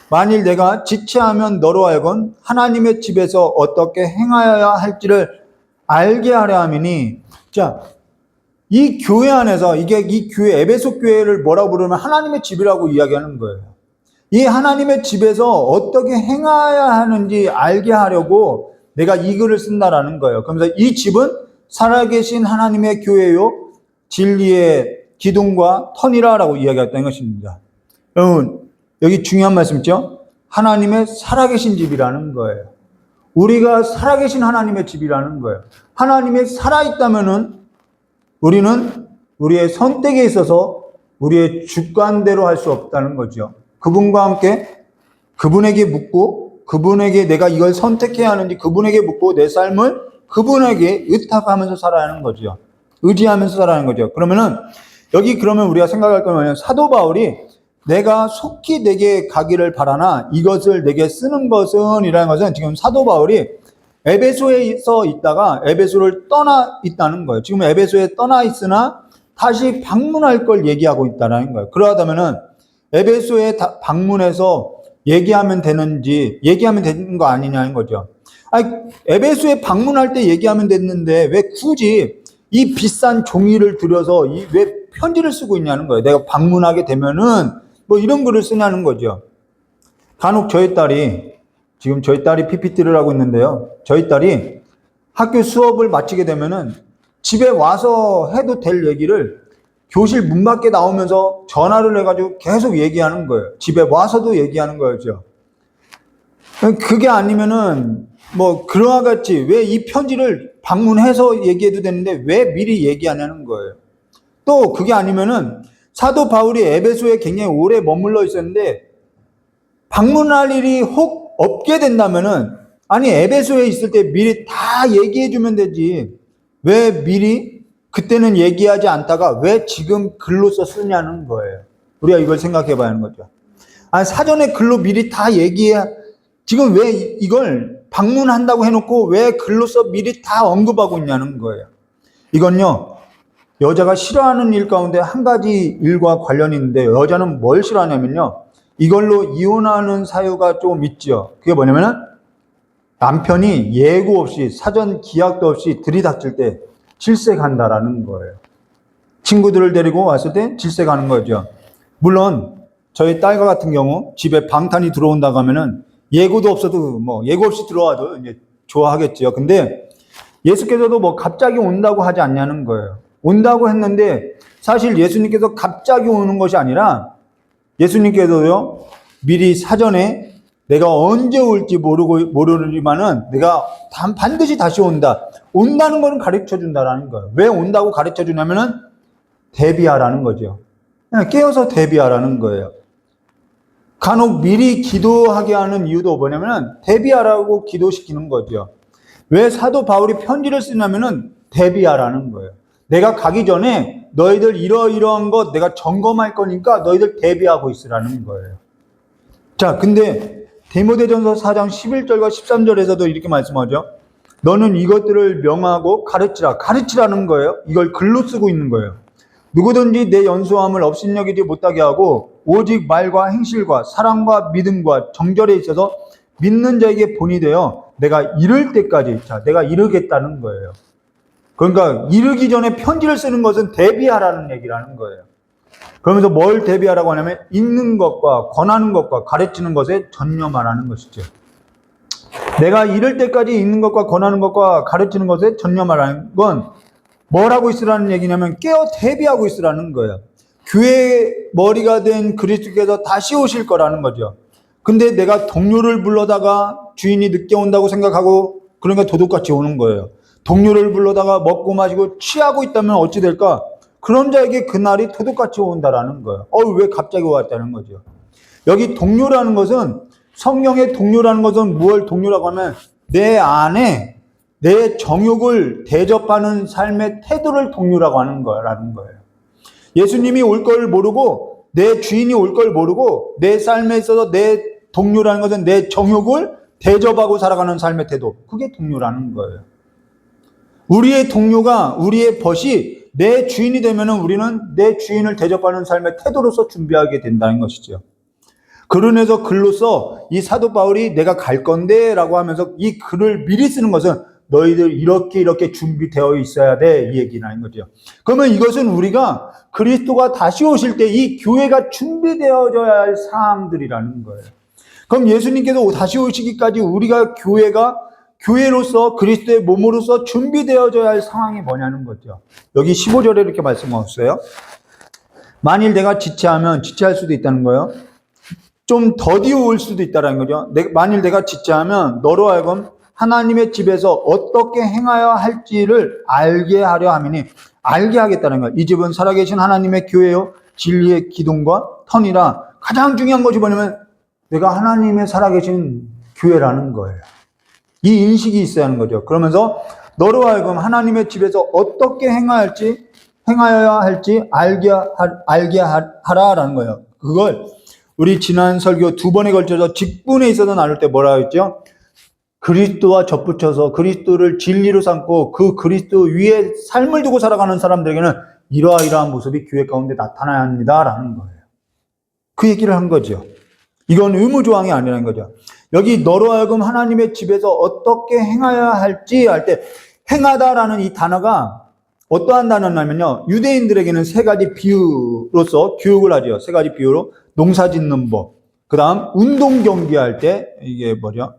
A: 만일 내가 지체하면 너로 하여금 하나님의 집에서 어떻게 행하여야 할지를 알게 하려 함이니 자, 이 교회 안에서 이 교회 에베소 교회를 뭐라고 부르면 하나님의 집이라고 이야기하는 거예요. 이 하나님의 집에서 어떻게 행해야 하는지 알게 하려고 내가 이 글을 쓴다라는 거예요. 그러면서 이 집은 살아계신 하나님의 교회요 진리의 기둥과 터니라라고 이야기했다는 것입니다. 여러분 여기 중요한 말씀 있죠? 하나님의 살아계신 집이라는 거예요. 우리가 살아계신 하나님의 집이라는 거예요. 하나님이 살아있다면은 우리는 우리의 선택에 있어서 우리의 주관대로 할 수 없다는 거죠. 그분과 함께 그분에게 묻고 그분에게 내가 이걸 선택해야 하는지 그분에게 묻고 내 삶을 그분에게 의탁하면서 살아야 하는 거죠. 의지하면서 살아야 하는 거죠. 그러면 우리가 생각할 건 뭐냐면 사도 바울이 내가 속히 내게 가기를 바라나 이것을 내게 쓰는 것은 이라는 것은 지금 사도 바울이 에베소에서 있다가 에베소를 떠나 있다는 거예요. 지금 에베소에 떠나 있으나 다시 방문할 걸 얘기하고 있다는 거예요. 그러다면은 에베소에 방문해서 얘기하면 되는 거 아니냐는 거죠. 아니, 에베소에 방문할 때 얘기하면 됐는데 왜 굳이 이 비싼 종이를 들여서 왜 편지를 쓰고 있냐는 거예요. 내가 방문하게 되면은 뭐 이런 글을 쓰냐는 거죠. 간혹 저희 딸이 PPT를 하고 있는데요. 저희 딸이 학교 수업을 마치게 되면은 집에 와서 해도 될 얘기를 교실 문 밖에 나오면서 전화를 해가지고 계속 얘기하는 거예요. 집에 와서도 얘기하는 거죠. 그게 아니면은 뭐 그와 같이 왜 이 편지를 방문해서 얘기해도 되는데 왜 미리 얘기하냐는 거예요. 또 그게 아니면은 사도 바울이 에베소에 굉장히 오래 머물러 있었는데 방문할 일이 혹 없게 된다면은 아니 에베소에 있을 때 미리 다 얘기해 주면 되지 왜 미리 그때는 얘기하지 않다가 왜 지금 글로써 쓰냐는 거예요. 우리가 이걸 생각해 봐야 하는 거죠. 아니 사전에 글로 미리 다 지금 왜 이걸 방문한다고 해놓고 왜 글로써 미리 다 언급하고 있냐는 거예요. 이건요 여자가 싫어하는 일 가운데 한 가지 일과 관련이 있는데 여자는 뭘 싫어하냐면요 이걸로 이혼하는 사유가 좀 있죠. 그게 뭐냐면은 남편이 예고 없이 사전 기약도 없이 들이닥칠 때 질색한다라는 거예요. 친구들을 데리고 왔을 때 질색하는 거죠. 물론 저희 딸과 같은 경우 집에 방탄이 들어온다고 하면은 예고도 없어도 뭐 예고 없이 들어와도 이제 좋아하겠죠. 근데 예수께서도 뭐 갑자기 온다고 하지 않냐는 거예요. 온다고 했는데 사실 예수님께서 갑자기 오는 것이 아니라 예수님께서요, 미리 사전에 내가 언제 올지 모르지만은 내가 반드시 다시 온다. 온다는 것은 가르쳐 준다라는 거예요. 왜 온다고 가르쳐 주냐면은 대비하라는 거죠. 그냥 깨어서 대비하라는 거예요. 간혹 미리 기도하게 하는 이유도 뭐냐면은 대비하라고 기도시키는 거죠. 왜 사도 바울이 편지를 쓰냐면은 대비하라는 거예요. 내가 가기 전에 너희들 이러이러한 것 내가 점검할 거니까 너희들 대비하고 있으라는 거예요. 자, 근데 디모데전서 4장 11절과 13절에서도 이렇게 말씀하죠. 너는 이것들을 명하고 가르치라. 가르치라는 거예요. 이걸 글로 쓰고 있는 거예요. 누구든지 내 연소함을 업신여기지 못하게 하고 오직 말과 행실과 사랑과 믿음과 정절에 있어서 믿는 자에게 본이 되어 내가 이를 때까지, 자, 내가 이르겠다는 거예요. 그러니까 이르기 전에 편지를 쓰는 것은 대비하라는 얘기라는 거예요. 그러면서 뭘 대비하라고 하냐면 읽는 것과 권하는 것과 가르치는 것에 전념하라는 것이죠. 내가 이를 때까지 읽는 것과 권하는 것과 가르치는 것에 전념하라는 건 뭐라고 있으라는 얘기냐면 깨어 대비하고 있으라는 거예요. 교회의 머리가 된 그리스도께서 다시 오실 거라는 거죠. 근데 내가 동료를 불러다가 주인이 늦게 온다고 생각하고 그러니까 도둑같이 오는 거예요. 동료를 불러다가 먹고 마시고 취하고 있다면 어찌 될까? 그런 자에게 그날이 도둑같이 온다라는 거예요. 왜 갑자기 왔다는 거죠. 여기 동료라는 것은 성경의 동료라는 것은 무엇을 동료라고 하면 내 안에 내 정욕을 대접하는 삶의 태도를 동료라고 하는 거라는 거예요. 예수님이 올 걸 모르고 내 주인이 올 걸 모르고 내 삶에 있어서 내 동료라는 것은 내 정욕을 대접하고 살아가는 삶의 태도. 그게 동료라는 거예요. 우리의 동료가 우리의 벗이 내 주인이 되면은 우리는 내 주인을 대접하는 삶의 태도로서 준비하게 된다는 것이죠. 그러면서 글로써 이 사도 바울이 내가 갈 건데 라고 하면서 이 글을 미리 쓰는 것은 너희들 이렇게 준비되어 있어야 돼 이 얘기라는 거죠. 그러면 이것은 우리가 그리스도가 다시 오실 때 이 교회가 준비되어져야 할 사항들이라는 거예요. 그럼 예수님께서 다시 오시기까지 우리가 교회로서 그리스도의 몸으로서 준비되어져야 할 상황이 뭐냐는 거죠. 여기 15절에 이렇게 말씀하셨어요. 만일 내가 지체하면 지체할 수도 있다는 거예요. 좀 더디어 올 수도 있다는 거죠. 만일 내가 지체하면 너로 하여금 하나님의 집에서 어떻게 행하여 할지를 알게 하려 함이니 알게 하겠다는 거예요. 이 집은 살아계신 하나님의 교회요 진리의 기둥과 터니라. 가장 중요한 것이 뭐냐면 내가 하나님의 살아계신 교회라는 거예요. 이 인식이 있어야 하는 거죠. 그러면서 너로 하여금 하나님의 집에서 어떻게 행하여야 할지 알게 하라라는 거예요. 그걸 우리 지난 설교 2번에 걸쳐서 직분에 있어서 나눌 때 뭐라고 했죠? 그리스도와 접붙여서 그리스도를 진리로 삼고 그 그리스도 위에 삶을 두고 살아가는 사람들에게는 이러한 모습이 교회 가운데 나타나야 합니다라는 거예요. 그 얘기를 한 거죠. 이건 의무조항이 아니라는 거죠. 여기 너로 하여금 하나님의 집에서 어떻게 행하여야 할지 할 때 행하다라는 이 단어가 어떠한 단어냐면요. 유대인들에게는 3가지 비유로서 교육을 하죠. 3가지 비유로 농사 짓는 법. 그 다음 운동 경기할 때 이게 뭐죠?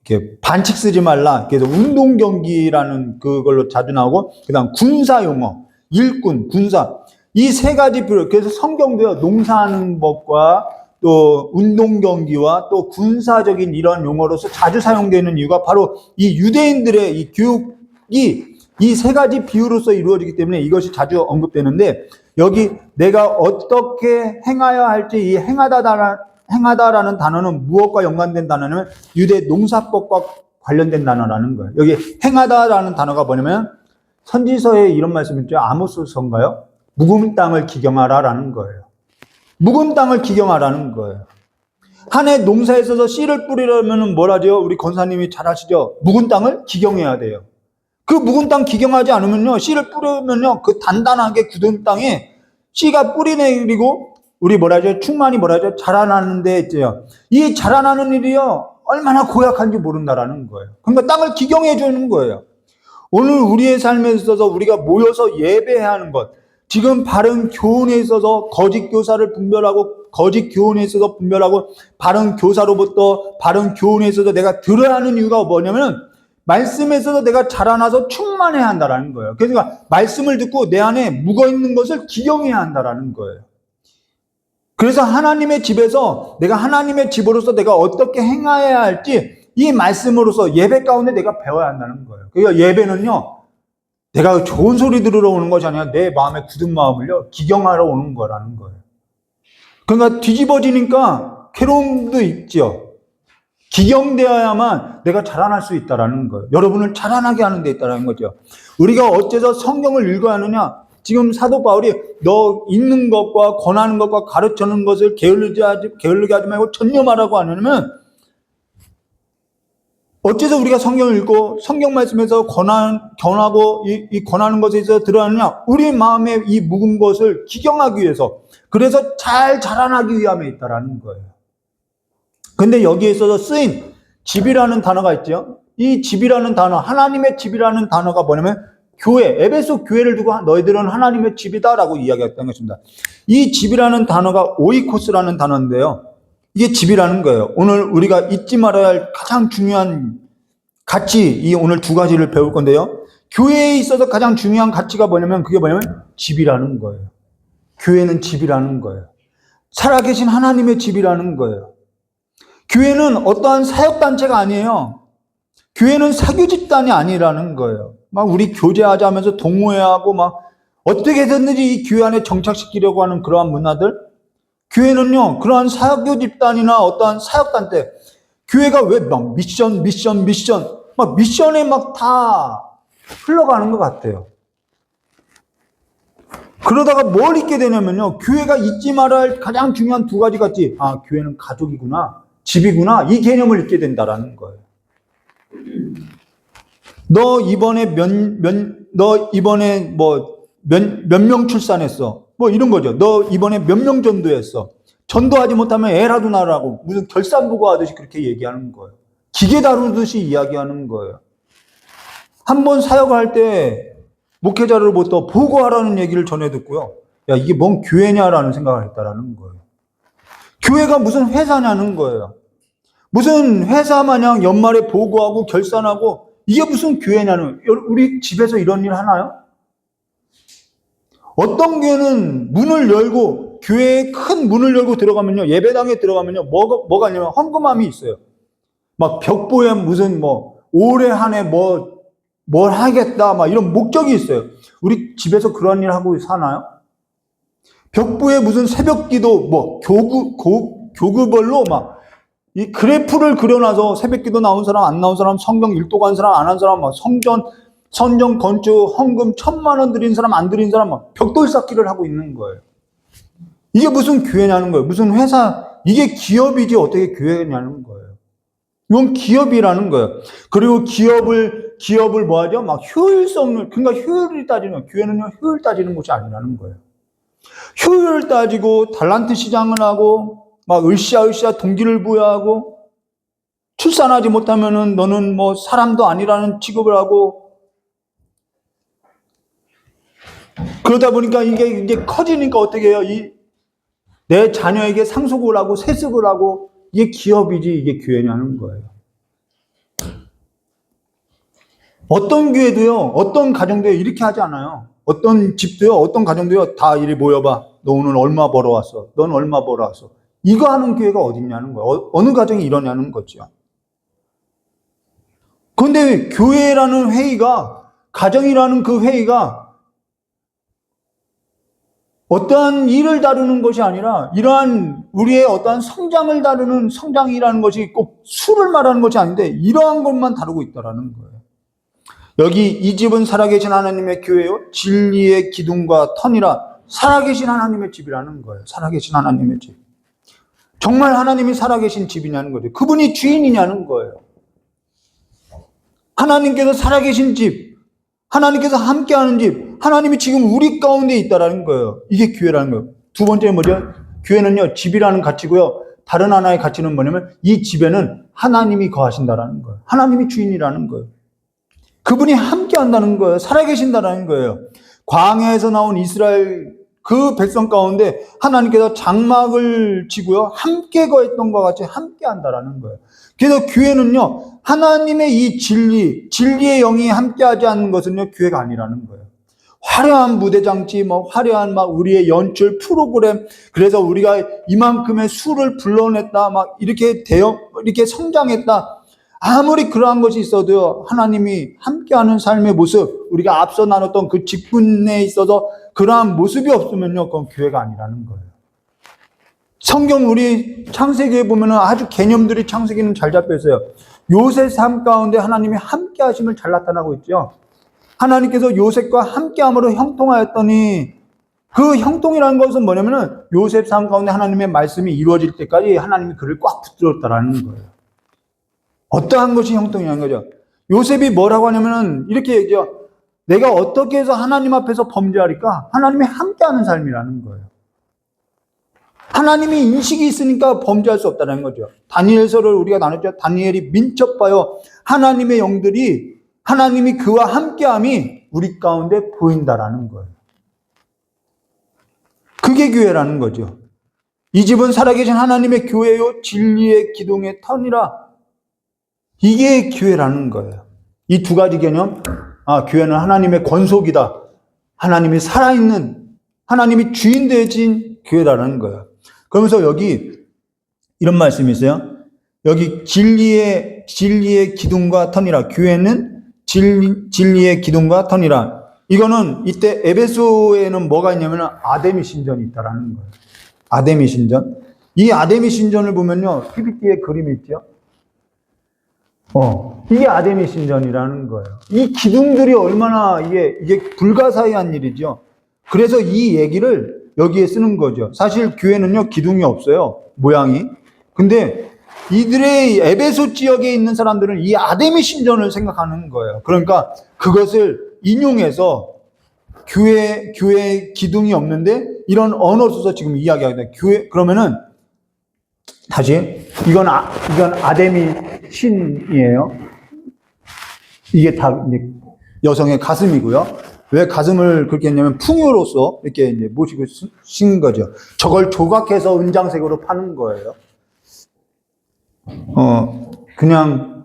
A: 이렇게 반칙 쓰지 말라. 그래서 운동 경기라는 그걸로 자주 나오고 그 다음 군사 용어, 일꾼, 군사. 이 3가지 비유. 그래서 성경도요. 농사하는 법과 또 운동 경기와 또 군사적인 이런 용어로서 자주 사용되는 이유가 바로 이 유대인들의 이 교육이 이 3가지 비유로서 이루어지기 때문에 이것이 자주 언급되는데 여기 내가 어떻게 행하여야 할지 이 행하다라는 단어는 무엇과 연관된 단어냐면 유대 농사법과 관련된 단어라는 거예요. 여기 행하다라는 단어가 뭐냐면 선지서에 이런 말씀이 있죠. 아모스서인가요? 묵은 땅을 기경하라라는 거예요. 묵은 땅을 기경하라는 거예요. 한 해 농사에 있어서 씨를 뿌리려면 뭘 하죠? 우리 권사님이 잘 아시죠? 묵은 땅을 기경해야 돼요. 그 묵은 땅 기경하지 않으면요, 씨를 뿌리면요, 그 단단하게 굳은 땅에 씨가 뿌리내리고 우리 충만이 자라나는데 있죠. 이 자라나는 일이요, 얼마나 고약한지 모른다라는 거예요. 그러니까 땅을 기경해 주는 거예요. 오늘 우리의 삶에 있어서 우리가 모여서 예배해야 하는 것, 지금 바른 교훈에 있어서 거짓 교사를 분별하고 거짓 교훈에 있어서 분별하고 바른 교사로부터 바른 교훈에 있어서 내가 들어야 하는 이유가 뭐냐면 말씀에서도 내가 자라나서 충만해야 한다라는 거예요. 그러니까 말씀을 듣고 내 안에 묵어있는 것을 기경해야 한다라는 거예요. 그래서 하나님의 집에서 내가 하나님의 집으로서 내가 어떻게 행해야 할지 이 말씀으로서 예배 가운데 내가 배워야 한다는 거예요. 그러니까 예배는요, 내가 좋은 소리 들으러 오는 것이 아니라 내 마음의 굳은 마음을요, 기경하러 오는 거라는 거예요. 그러니까 뒤집어지니까 괴로움도 있죠. 기경되어야만 내가 자라날 수 있다는 거예요. 여러분을 자라나게 하는 데 있다는 거죠. 우리가 어째서 성경을 읽어야 하느냐? 지금 사도 바울이 너 읽는 것과 권하는 것과 가르치는 것을 게을르게 하지 말고 전념하라고 하냐면, 어째서 우리가 성경을 읽고 성경 말씀에서 권하고 이 권하는 것에 있어서 들어가느냐? 우리 마음에 이 묵은 것을 기경하기 위해서, 그래서 잘 자라나기 위함에 있다라는 거예요. 근데 여기에 있어서 쓰인 집이라는 단어가 있죠. 이 집이라는 단어, 하나님의 집이라는 단어가 뭐냐면 교회, 에베소 교회를 두고 너희들은 하나님의 집이다라고 이야기했던 것입니다. 이 집이라는 단어가 오이코스라는 단어인데요. 이게 집이라는 거예요. 오늘 우리가 잊지 말아야 할 가장 중요한 가치, 이 오늘 두 가지를 배울 건데요. 교회에 있어서 가장 중요한 가치가 뭐냐면 그게 뭐냐면 집이라는 거예요. 교회는 집이라는 거예요. 살아계신 하나님의 집이라는 거예요. 교회는 어떠한 사역단체가 아니에요. 교회는 사교 집단이 아니라는 거예요. 막 우리 교제하자면서 동호회하고 막 어떻게든지 이 교회 안에 정착시키려고 하는 그러한 문화들. 교회는요, 그러한 사교 집단이나 어떠한 사역단체. 교회가 왜 막 미션, 막 미션에 막 다 흘러가는 것 같아요. 그러다가 뭘 잊게 되냐면요, 교회가 잊지 말아야 할 가장 중요한 두 가지 같지. 아, 교회는 가족이구나, 집이구나, 이 개념을 잊게 된다라는 거예요. 너 이번에 몇 명 출산했어? 뭐 이런 거죠. 너 이번에 몇 명 전도했어? 전도하지 못하면 애라도 낳으라고 무슨 결산보고 하듯이 그렇게 얘기하는 거예요. 기계 다루듯이 이야기하는 거예요. 한번 사역할 때 목회자로부터 보고하라는 얘기를 전해 듣고요. 야, 이게 뭔 교회냐라는 생각을 했다라는 거예요. 교회가 무슨 회사냐는 거예요. 무슨 회사 마냥 연말에 보고하고 결산하고 이게 무슨 교회냐는, 우리 집에서 이런 일 하나요? 어떤 교회는 문을 열고, 교회에 큰 문을 열고 들어가면요, 예배당에 들어가면요, 뭐가 있냐면 헌금함이 있어요. 막 벽보에 무슨 올해 한 해 뭘 하겠다, 막 이런 목적이 있어요. 우리 집에서 그런 일 하고 사나요? 벽보에 무슨 새벽 기도, 교구별로 막 이 그래프를 그려놔서 새벽 기도 나온 사람, 안 나온 사람, 성경 일독 한 사람, 안 한 사람, 막 선정, 건축, 헌금 1,000만 원 드린 사람, 안 드린 사람, 막 벽돌 쌓기를 하고 있는 거예요. 이게 무슨 교회냐는 거예요. 무슨 회사, 이게 기업이지 어떻게 교회냐는 거예요. 이건 기업이라는 거예요. 그리고 기업을 뭐 하죠? 막 효율성을, 그러니까 효율을 따지는, 교회는요, 효율 따지는 곳이 아니라는 거예요. 효율을 따지고, 달란트 시장을 하고, 막 으쌰으쌰 동기를 부여하고, 출산하지 못하면은 너는 사람도 아니라는 취급을 하고, 그러다 보니까 이게 커지니까 어떻게 해요? 내 자녀에게 상속을 하고 세습을 하고, 이게 기업이지 이게 교회냐는 거예요. 어떤 교회도요, 어떤 가정도요, 이렇게 하지 않아요. 어떤 집도요, 어떤 가정도요, 다 이리 모여봐. 너 오늘 얼마 벌어왔어? 넌 얼마 벌어왔어? 이거 하는 교회가 어딨냐는 거예요. 어느 가정이 이러냐는 거죠. 그런데 교회라는 회의가, 가정이라는 그 회의가 어떠한 일을 다루는 것이 아니라 이러한 우리의 어떠한 성장을 다루는, 성장이라는 것이 꼭 수를 말하는 것이 아닌데 이러한 것만 다루고 있다라는 거예요. 여기 이 집은 살아계신 하나님의 교회요, 진리의 기둥과 터니라. 살아계신 하나님의 집이라는 거예요. 살아계신 하나님의 집. 정말 하나님이 살아계신 집이냐는 거죠. 그분이 주인이냐는 거예요. 하나님께서 살아계신 집, 하나님께서 함께하는 집, 하나님이 지금 우리 가운데 있다라는 거예요. 이게 교회라는 거예요. 두 번째 뭐죠? 교회는요, 집이라는 가치고요. 다른 하나의 가치는 뭐냐면 이 집에는 하나님이 거하신다라는 거예요. 하나님이 주인이라는 거예요. 그분이 함께한다는 거예요. 살아계신다라는 거예요. 광야에서 나온 이스라엘 그 백성 가운데 하나님께서 장막을 지고요, 함께 거했던 것과 같이 함께 한다라는 거예요. 그래서 교회는요, 하나님의 이 진리의 영이 함께하지 않는 것은요, 교회가 아니라는 거예요. 화려한 무대장치, 화려한 우리의 연출 프로그램, 그래서 우리가 이만큼의 수를 불러냈다, 이렇게 성장했다. 아무리 그러한 것이 있어도요, 하나님이 함께하는 삶의 모습, 우리가 앞서 나눴던 그 직분에 있어서 그러한 모습이 없으면요, 그건 교회가 아니라는 거예요. 성경 우리 창세기에 보면은 아주 개념들이 창세기는 잘 잡혀 있어요. 요셉 삶 가운데 하나님이 함께 하심을 잘 나타나고 있죠. 하나님께서 요셉과 함께함으로 형통하였더니, 그 형통이라는 것은 뭐냐면은 요셉 삶 가운데 하나님의 말씀이 이루어질 때까지 하나님이 그를 꽉 붙들었다라는 거예요. 어떠한 것이 형통이라는 거죠. 요셉이 뭐라고 하냐면은 이렇게 얘기죠. 내가 어떻게 해서 하나님 앞에서 범죄하리까? 하나님이 함께하는 삶이라는 거예요. 하나님이 인식이 있으니까 범죄할 수 없다는 거죠. 다니엘서를 우리가 나눴죠. 다니엘이 민첩하여 하나님의 영들이, 하나님이 그와 함께함이 우리 가운데 보인다라는 거예요. 그게 교회라는 거죠. 이 집은 살아계신 하나님의 교회요, 진리의 기둥의 터니라. 이게 교회라는 거예요. 이 두 가지 개념, 교회는 하나님의 권속이다, 하나님이 살아있는, 하나님이 주인 되신 교회라는 거예요. 그러면서 여기 이런 말씀이 있어요. 여기 진리의 기둥과 터니라. 교회는 진리의 기둥과 터니라. 이거는 이때 에베소에는 뭐가 있냐면 아데미 신전이 있다라는 거예요. 아데미 신전. 이 아데미 신전을 보면요, PPT에 그림이 있죠. 이게 아데미 신전이라는 거예요. 이 기둥들이 얼마나 이게 불가사의한 일이죠. 그래서 이 얘기를 여기에 쓰는 거죠. 사실 교회는요, 기둥이 없어요, 모양이. 근데 이들의 에베소 지역에 있는 사람들은 이 아데미 신전을 생각하는 거예요. 그러니까 그것을 인용해서 교회 기둥이 없는데 이런 언어를 써서 지금 이야기하게 돼요. 그러면은 다시 이건 아데미 신이에요. 이게 다 이제 여성의 가슴이고요. 왜 가슴을 그렇게 했냐면 풍요로서 이렇게 이제 모시고 신 거죠. 저걸 조각해서 은장색으로 파는 거예요. 그냥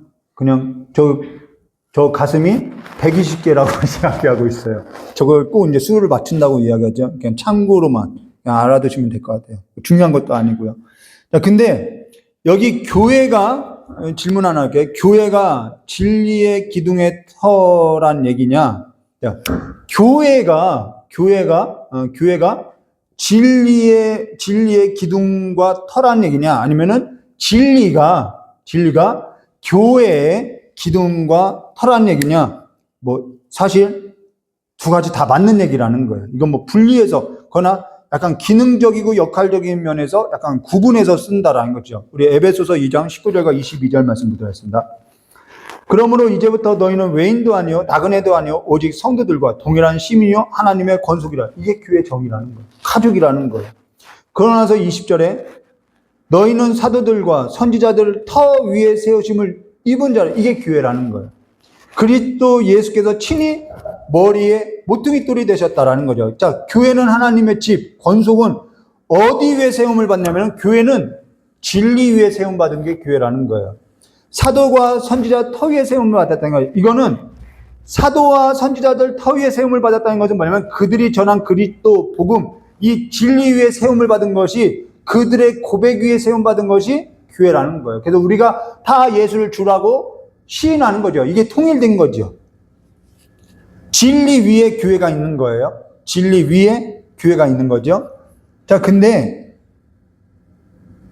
A: 저 가슴이 120개라고 생각하고 있어요. 저걸 꼭 이제 수를 맞춘다고 이야기하죠. 그냥 참고로만 그냥 알아두시면 될 것 같아요. 중요한 것도 아니고요. 자, 근데 여기 교회가, 질문 하나 할게요. 교회가 진리의 기둥의 터란 얘기냐? 자, 교회가 진리의 기둥과 터란 얘기냐? 아니면은 진리가 교회의 기둥과 터란 얘기냐? 사실 두 가지 다 맞는 얘기라는 거예요. 이건 분리해서 거나 약간 기능적이고 역할적인 면에서 약간 구분해서 쓴다라는 거죠. 우리 에베소서 2장 19절과 22절 말씀 보도록 하겠습니다. 그러므로 이제부터 너희는 외인도 아니요 나그네도 아니요 오직 성도들과 동일한 시민이요 하나님의 권속이라. 이게 교회 정의라는 거예요. 가족이라는 거예요. 그러나서 20절에 너희는 사도들과 선지자들을 터 위에 세우심을 입은 자라. 이게 교회라는 거예요. 그리스도 예수께서 친히 머리에 모퉁이 돌이 되셨다라는 거죠. 자, 교회는 하나님의 집, 권속은 어디 위에 세움을 받냐면 교회는 진리 위에 세움 받은 게 교회라는 거예요. 사도와 선지자 터 위에 세움을 받았다는 거예요. 이거는 사도와 선지자들 터 위에 세움을 받았다는 것은 뭐냐면 그들이 전한 그리스도 복음, 이 진리 위에 세움을 받은 것이, 그들의 고백 위에 세움 받은 것이 교회라는 거예요. 그래서 우리가 다 예수를 주라고 시인하는 거죠. 이게 통일된 거죠. 진리 위에 교회가 있는 거예요. 진리 위에 교회가 있는 거죠. 자, 근데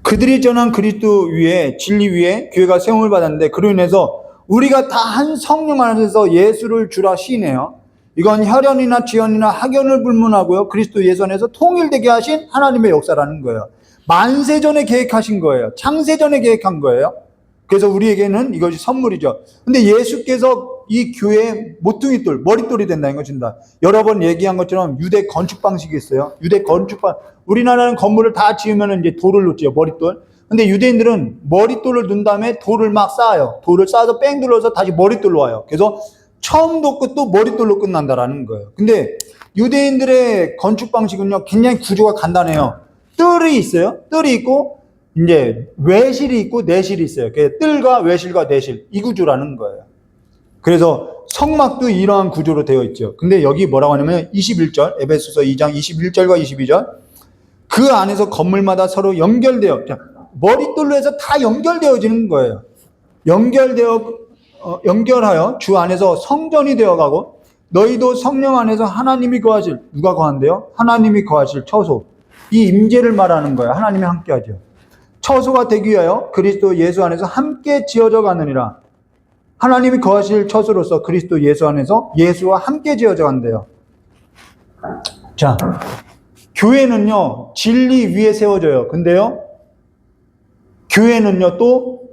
A: 그들이 전한 그리스도 위에, 진리 위에 교회가 세움을 받았는데, 그로 인해서 우리가 다 한 성령 안에서 예수를 주라 시인해요. 이건 혈연이나 지연이나 학연을 불문하고요, 그리스도 예수 안에서 통일되게 하신 하나님의 역사라는 거예요. 만세전에 계획하신 거예요. 창세전에 계획한 거예요. 그래서 우리에게는 이것이 선물이죠. 근데 예수께서 이 교회의 모퉁이 돌, 머릿돌이 된다는 것입니다. 여러 번 얘기한 것처럼 유대 건축 방식이 있어요. 우리나라는 건물을 다 지으면 이제 돌을 놓지요, 머릿돌. 근데 유대인들은 머릿돌을 넣은 다음에 돌을 막 쌓아요. 돌을 쌓아서 뺑 둘러서 다시 머릿돌로 와요. 그래서 처음도 끝도 머릿돌로 끝난다라는 거예요. 근데 유대인들의 건축 방식은요, 굉장히 구조가 간단해요. 뜰이 있어요. 뜰이 있고, 이제 외실이 있고 내실이 있어요. 뜰과 외실과 내실, 이 구조라는 거예요. 그래서 성막도 이러한 구조로 되어 있죠. 근데 여기 뭐라고 하냐면 21절, 에베소서 2장 21절과 22절. 그 안에서 건물마다 서로 연결되어, 머릿돌로 해서 다 연결되어지는 거예요. 연결하여 주 안에서 성전이 되어가고, 너희도 성령 안에서 하나님이 거하실, 누가 거한대요? 하나님이 거하실 처소. 이 임재를 말하는 거예요. 하나님이 함께 하죠. 처소가 되기 위하여 그리스도 예수 안에서 함께 지어져 가느니라. 하나님이 거하실 처소로서 그리스도 예수 안에서 예수와 함께 지어져 간대요. 자, 교회는요, 진리 위에 세워져요. 근데요, 교회는요, 또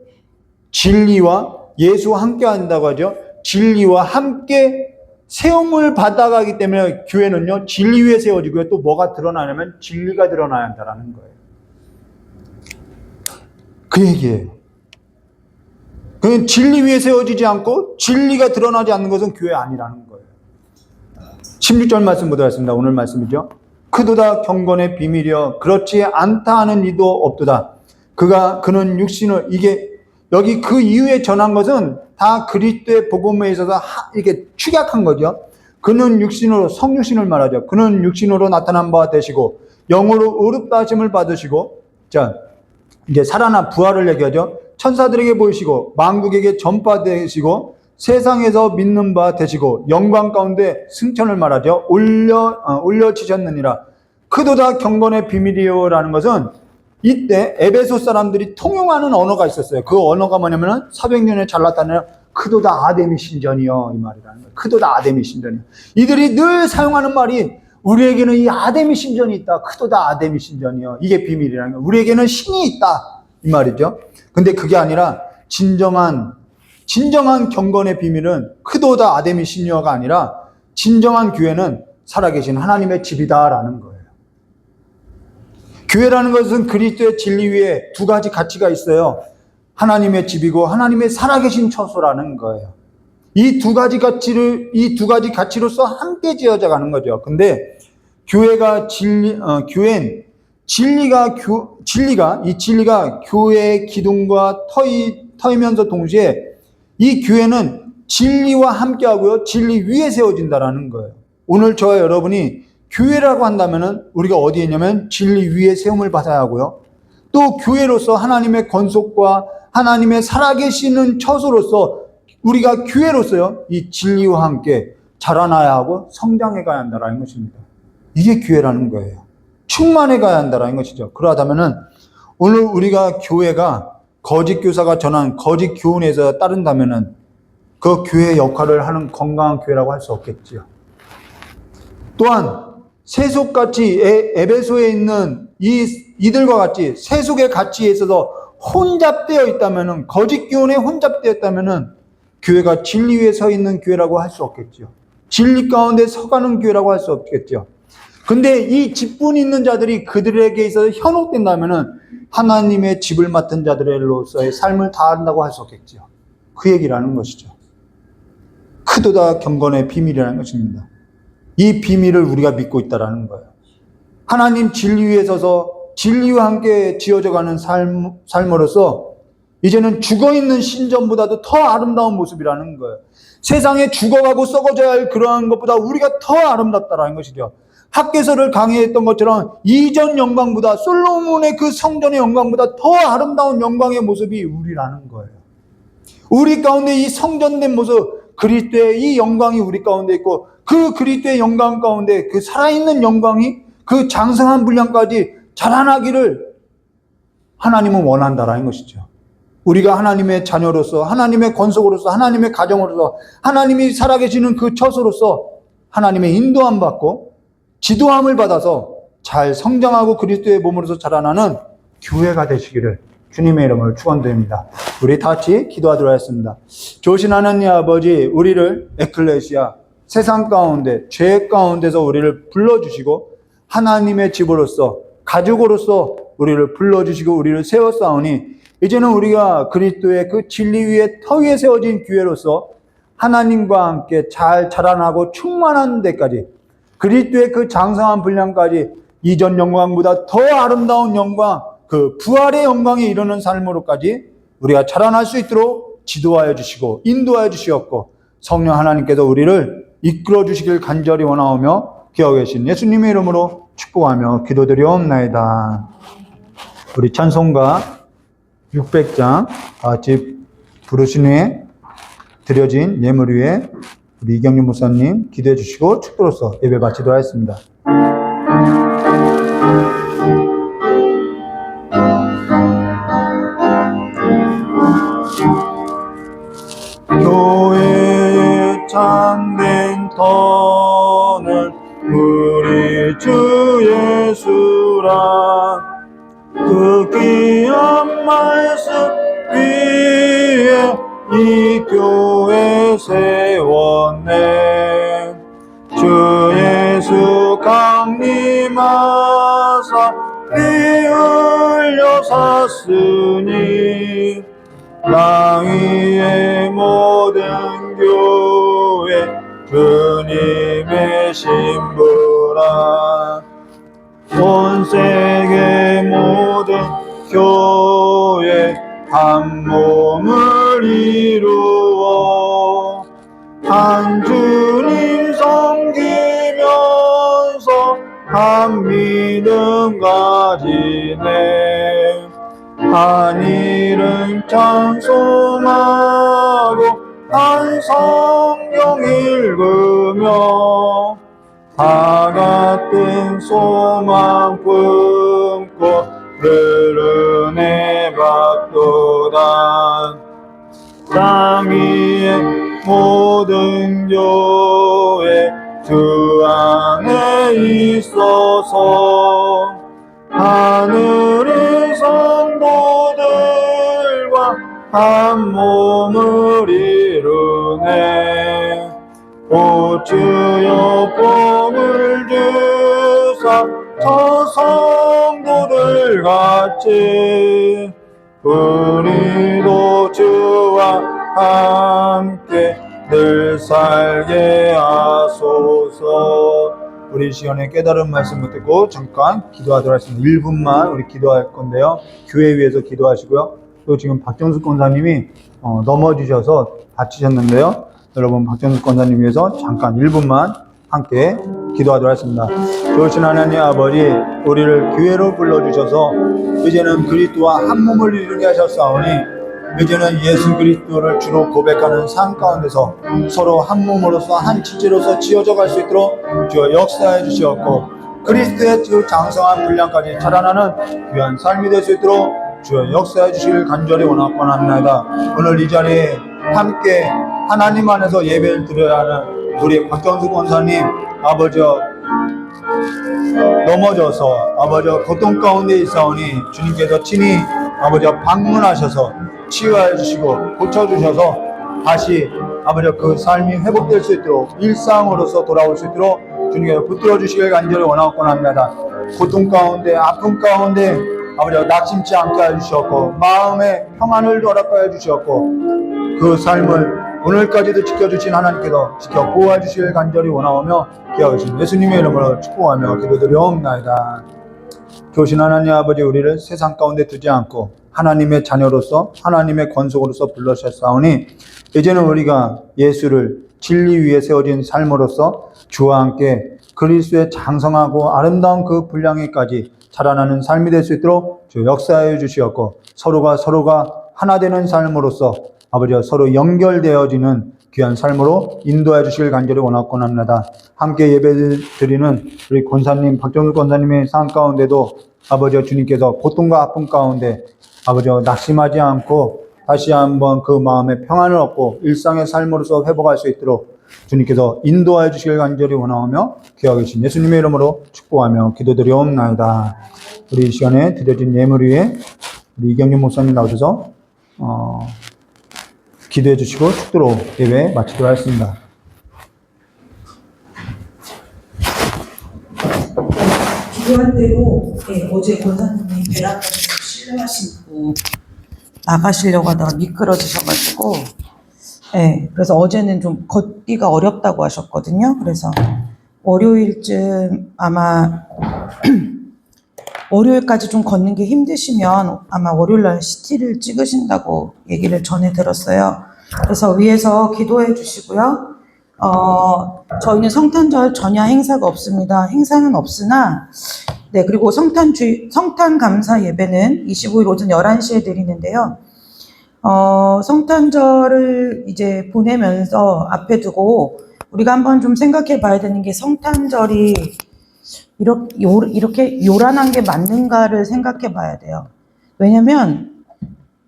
A: 진리와 예수와 함께 한다고 하죠. 진리와 함께 세움을 받아가기 때문에 교회는요, 진리 위에 세워지고요. 또 뭐가 드러나냐면 진리가 드러나야 한다는 거예요. 그 얘기예요. 그 진리 위에 세워지지 않고 진리가 드러나지 않는 것은 교회 아니라는 거예요. 16절 말씀 보도록 하겠습니다. 오늘 말씀이죠. 크도다 경건의 비밀이여 그렇지 않다 하는 이도 없도다. 그는 육신을, 이게 여기 그 이후에 전한 것은 다 그리스도의 복음에 있어서 이렇게 축약한 거죠. 그는 육신으로, 성육신을 말하죠. 그는 육신으로 나타난 바 되시고 영으로 의롭다 하심을 받으시고, 자, 이제 살아나 부활을 얘기하죠. 천사들에게 보이시고 만국에게 전파되시고 세상에서 믿는 바 되시고 영광 가운데 승천을 말하죠. 올려지셨느니라. 크도다 경건의 비밀이요라는 것은 이때 에베소 사람들이 통용하는 언어가 있었어요. 그 언어가 뭐냐면은 400년에 잘났다는 크도다 아데미 신전이요, 이 말이라는 거예요. 크도다 아데미 신전이요. 이들이 늘 사용하는 말이 우리에게는 이 아데미 신전이 있다. 크도다 아데미 신전이요. 이게 비밀이라는 거예요. 우리에게는 신이 있다, 이 말이죠. 근데 그게 아니라 진정한 경건의 비밀은 크도다 아데미 신이요가 아니라 진정한 교회는 살아계신 하나님의 집이다라는 거예요. 교회라는 것은 그리스도의 진리 위에 두 가지 가치가 있어요. 하나님의 집이고 하나님의 살아계신 처소라는 거예요. 이 두 가지 가치로서 함께 지어져 가는 거죠. 근데 교회가 진리가 교회의 기둥과 터이면서 동시에 이 교회는 진리와 함께 하고요. 진리 위에 세워진다라는 거예요. 오늘 저와 여러분이 교회라고 한다면은 우리가 어디에 있냐면 진리 위에 세움을 받아야 하고요. 또 교회로서 하나님의 권속과 하나님의 살아계시는 처소로서 우리가 교회로서요, 이 진리와 함께 자라나야 하고 성장해 가야 한다라는 것입니다. 이게 교회라는 거예요. 충만해 가야 한다라는 것이죠. 그러하다면은 오늘 우리가 교회가 거짓 교사가 전한 거짓 교훈에서 따른다면은 그 교회의 역할을 하는 건강한 교회라고 할 수 없겠지요. 또한 세속같이 에베소에 있는 이들과 같이 세속의 가치에 있어서 혼잡되어 있다면은, 거짓 교훈에 혼잡되어 있다면은 교회가 진리 위에 서 있는 교회라고 할 수 없겠죠. 진리 가운데 서가는 교회라고 할 수 없겠죠. 근데 이 직분 있는 자들이 그들에게 있어서 현혹된다면은 하나님의 집을 맡은 자들로서의 삶을 다한다고 할 수 없겠죠. 그 얘기라는 것이죠. 크도다 경건의 비밀이라는 것입니다. 이 비밀을 우리가 믿고 있다라는 거예요. 하나님 진리 위에 서서 진리와 함께 지어져가는 삶으로서 이제는 죽어있는 신전보다도 더 아름다운 모습이라는 거예요. 세상에 죽어가고 썩어져야 할 그러한 것보다 우리가 더 아름답다라는 것이죠. 학개서를 강의했던 것처럼 이전 영광보다, 솔로몬의 그 성전의 영광보다 더 아름다운 영광의 모습이 우리라는 거예요. 우리 가운데 이 성전된 모습, 그리스도의 이 영광이 우리 가운데 있고, 그 그리스도의 영광 가운데 그 살아있는 영광이 그 장성한 분량까지 자라나기를 하나님은 원한다라는 것이죠. 우리가 하나님의 자녀로서, 하나님의 권속으로서, 하나님의 가정으로서, 하나님이 살아계시는 그 처소로서 하나님의 인도함 받고 지도함을 받아서 잘 성장하고 그리스도의 몸으로서 자라나는 교회가 되시기를 주님의 이름으로 축원드립니다. 우리 다 같이 기도하도록 하겠습니다. 좋으신 하나님 아버지, 우리를 에클레시아, 세상 가운데, 죄 가운데서 우리를 불러주시고 하나님의 집으로서, 가족으로서 우리를 불러주시고 우리를 세워싸우니 이제는 우리가 그리스도의 그 진리 위에 터 위에 세워진 교회로서 하나님과 함께 잘 자라나고 충만한 데까지, 그리스도의 그 장성한 분량까지 이전 영광보다 더 아름다운 영광, 그 부활의 영광에 이르는 삶으로까지 우리가 자라날 수 있도록 지도하여 주시고 인도하여 주시옵고, 성령 하나님께서 우리를 이끌어 주시길 간절히 원하오며 기억하 계신 예수님의 이름으로 축복하며 기도드리옵나이다. 우리 찬송가 600장 같이 부르신 후에 드려진 예물 위에 우리 이경림 목사님 기도해 주시고 축도로서 예배 마치도록 하겠습니다. 교회의 참된 터는 우리 주 예수라. 그 귀한 말씀 위에 이 교회 세웠네. 주 예수 강림하사 피 흘려 샀으니 땅 위의 모든 교회 주님의 신부라. 온 세계 모든 교회 한 몸을 이루어 한 주님 섬기면서 한 믿음 가지네. 한 일은 찬송하고 한 성경 읽으며 다 같은 소망 품고 늘 은혜 받도다. 땅 위의 모든 교회 주 안에 있어서 하늘의 성도들과 한 몸을 이루네. 오 주여 복을 주사 저 성도들 같이 우리도 주와 함께 늘 살게 하소서. 우리 시간에 깨달은 말씀 듣고 잠깐 기도하도록 하겠습니다. 1분만 우리 기도할 건데요. 교회 위해서 기도하시고요. 또 지금 박정숙 권사님이 넘어지셔서 다치셨는데요. 여러분 박정숙 권사님 위해서 잠깐 1분만 함께 기도하도록 하겠습니다. 좋으신 하나님 아버지, 우리를 교회로 불러주셔서 이제는 그리스도와 한 몸을 이루게 하셨사오니 이제는 예수 그리스도를 주로 고백하는 삶 가운데서 서로 한 몸으로서 한 지체로서 지어져 갈 수 있도록 주여 역사해 주시옵고, 그리스도의 그 장성한 분량까지 자라나는 귀한 삶이 될 수 있도록 주여 역사해 주시길 간절히 원합니다. 오늘 이 자리에 함께 하나님 안에서 예배를 드려야 하는 우리 박정수 권사님 아버지 넘어져서 아버지 고통 가운데 있사오니 주님께서 친히 아버지 방문하셔서 치유해 주시고 고쳐주셔서 다시 아버지 그 삶이 회복될 수 있도록 일상으로서 돌아올 수 있도록 주님께서 붙들어 주시길 간절히 원합니다. 고통 가운데 아픔 가운데 아버지 낙심치 않게 해주셨고 마음의 평안을 허락하여 주셨고 그 삶을 오늘까지도 지켜주신 하나님께서 지켜 보호해 주시길 간절히 원하오며 기억하신 예수님의 이름으로 축복하며 기도드리옵나이다. 좋으신 하나님 아버지, 우리를 세상 가운데 두지 않고 하나님의 자녀로서 하나님의 권속으로서 불러주셨사오니 이제는 우리가 예수를 진리 위에 세워진 삶으로서 주와 함께 그리스도의 장성하고 아름다운 그 분량에까지 자라나는 삶이 될 수 있도록 주 역사해 주시었고, 서로가 하나 되는 삶으로서 아버지 서로 연결되어지는 귀한 삶으로 인도해 주시길 간절히 원하곤 합니다. 함께 예배 드리는 우리 권사님 박정수 권사님의 삶 가운데도 아버지 주님께서 고통과 아픔 가운데 아버지 낙심하지 않고 다시 한번 그 마음의 평안을 얻고 일상의 삶으로서 회복할 수 있도록 주님께서 인도하여 주시길 간절히 원하오며 기억하 계신 예수님의 이름으로 축복하며 기도드리옵나이다. 우리 이 시간에 드려진 예물 위에 우리 이경림 목사님 나오셔서 기도해 주시고 축도로 예배 마치도록 하겠습니다.
C: 기도한 대로 어제 권사님이 베란다에서 실내화 신고 나가시려고 하다가 미끄러지셔가지고 네, 그래서 어제는 좀 걷기가 어렵다고 하셨거든요. 그래서 월요일쯤 아마 월요일까지 좀 걷는 게 힘드시면 아마 월요일날 CT를 찍으신다고 얘기를 전해 들었어요. 그래서 위에서 기도해 주시고요. 저희는 성탄절 전야 행사가 없습니다. 행사는 없으나, 네, 그리고 성탄 감사 예배는 25일 오전 11시에 드리는데요. 성탄절을 이제 보내면서 앞에 두고 우리가 한번 좀 생각해 봐야 되는 게 성탄절이 이렇게 요란한 게 맞는가를 생각해 봐야 돼요. 왜냐면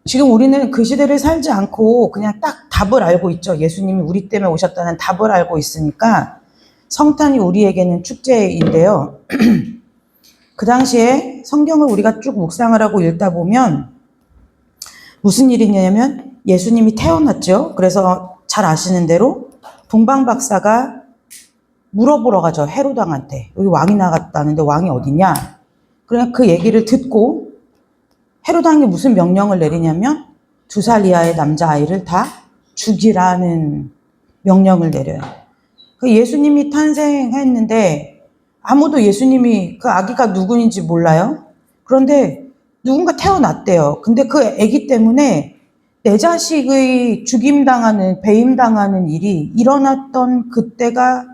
C: 지금 우리는 그 시대를 살지 않고 그냥 딱 답을 알고 있죠. 예수님이 우리 때문에 오셨다는 답을 알고 있으니까 성탄이 우리에게는 축제인데요. 그 당시에 성경을 우리가 쭉 묵상을 하고 읽다 보면 무슨 일이냐면 예수님이 태어났죠. 그래서 잘 아시는 대로 동방박사가 물어보러 가죠. 헤롯 왕한테. 여기 왕이 나갔다는데 왕이 어디냐? 그냥 그 얘기를 듣고 헤롯 왕이 무슨 명령을 내리냐면 2살 이하의 남자아이를 다 죽이라는 명령을 내려요. 그 예수님이 탄생했는데 아무도 예수님이 그 아기가 누구인지 몰라요. 그런데 누군가 태어났대요. 근데 그 아기 때문에 내 자식의 죽임당하는, 배임당하는 일이 일어났던 그때가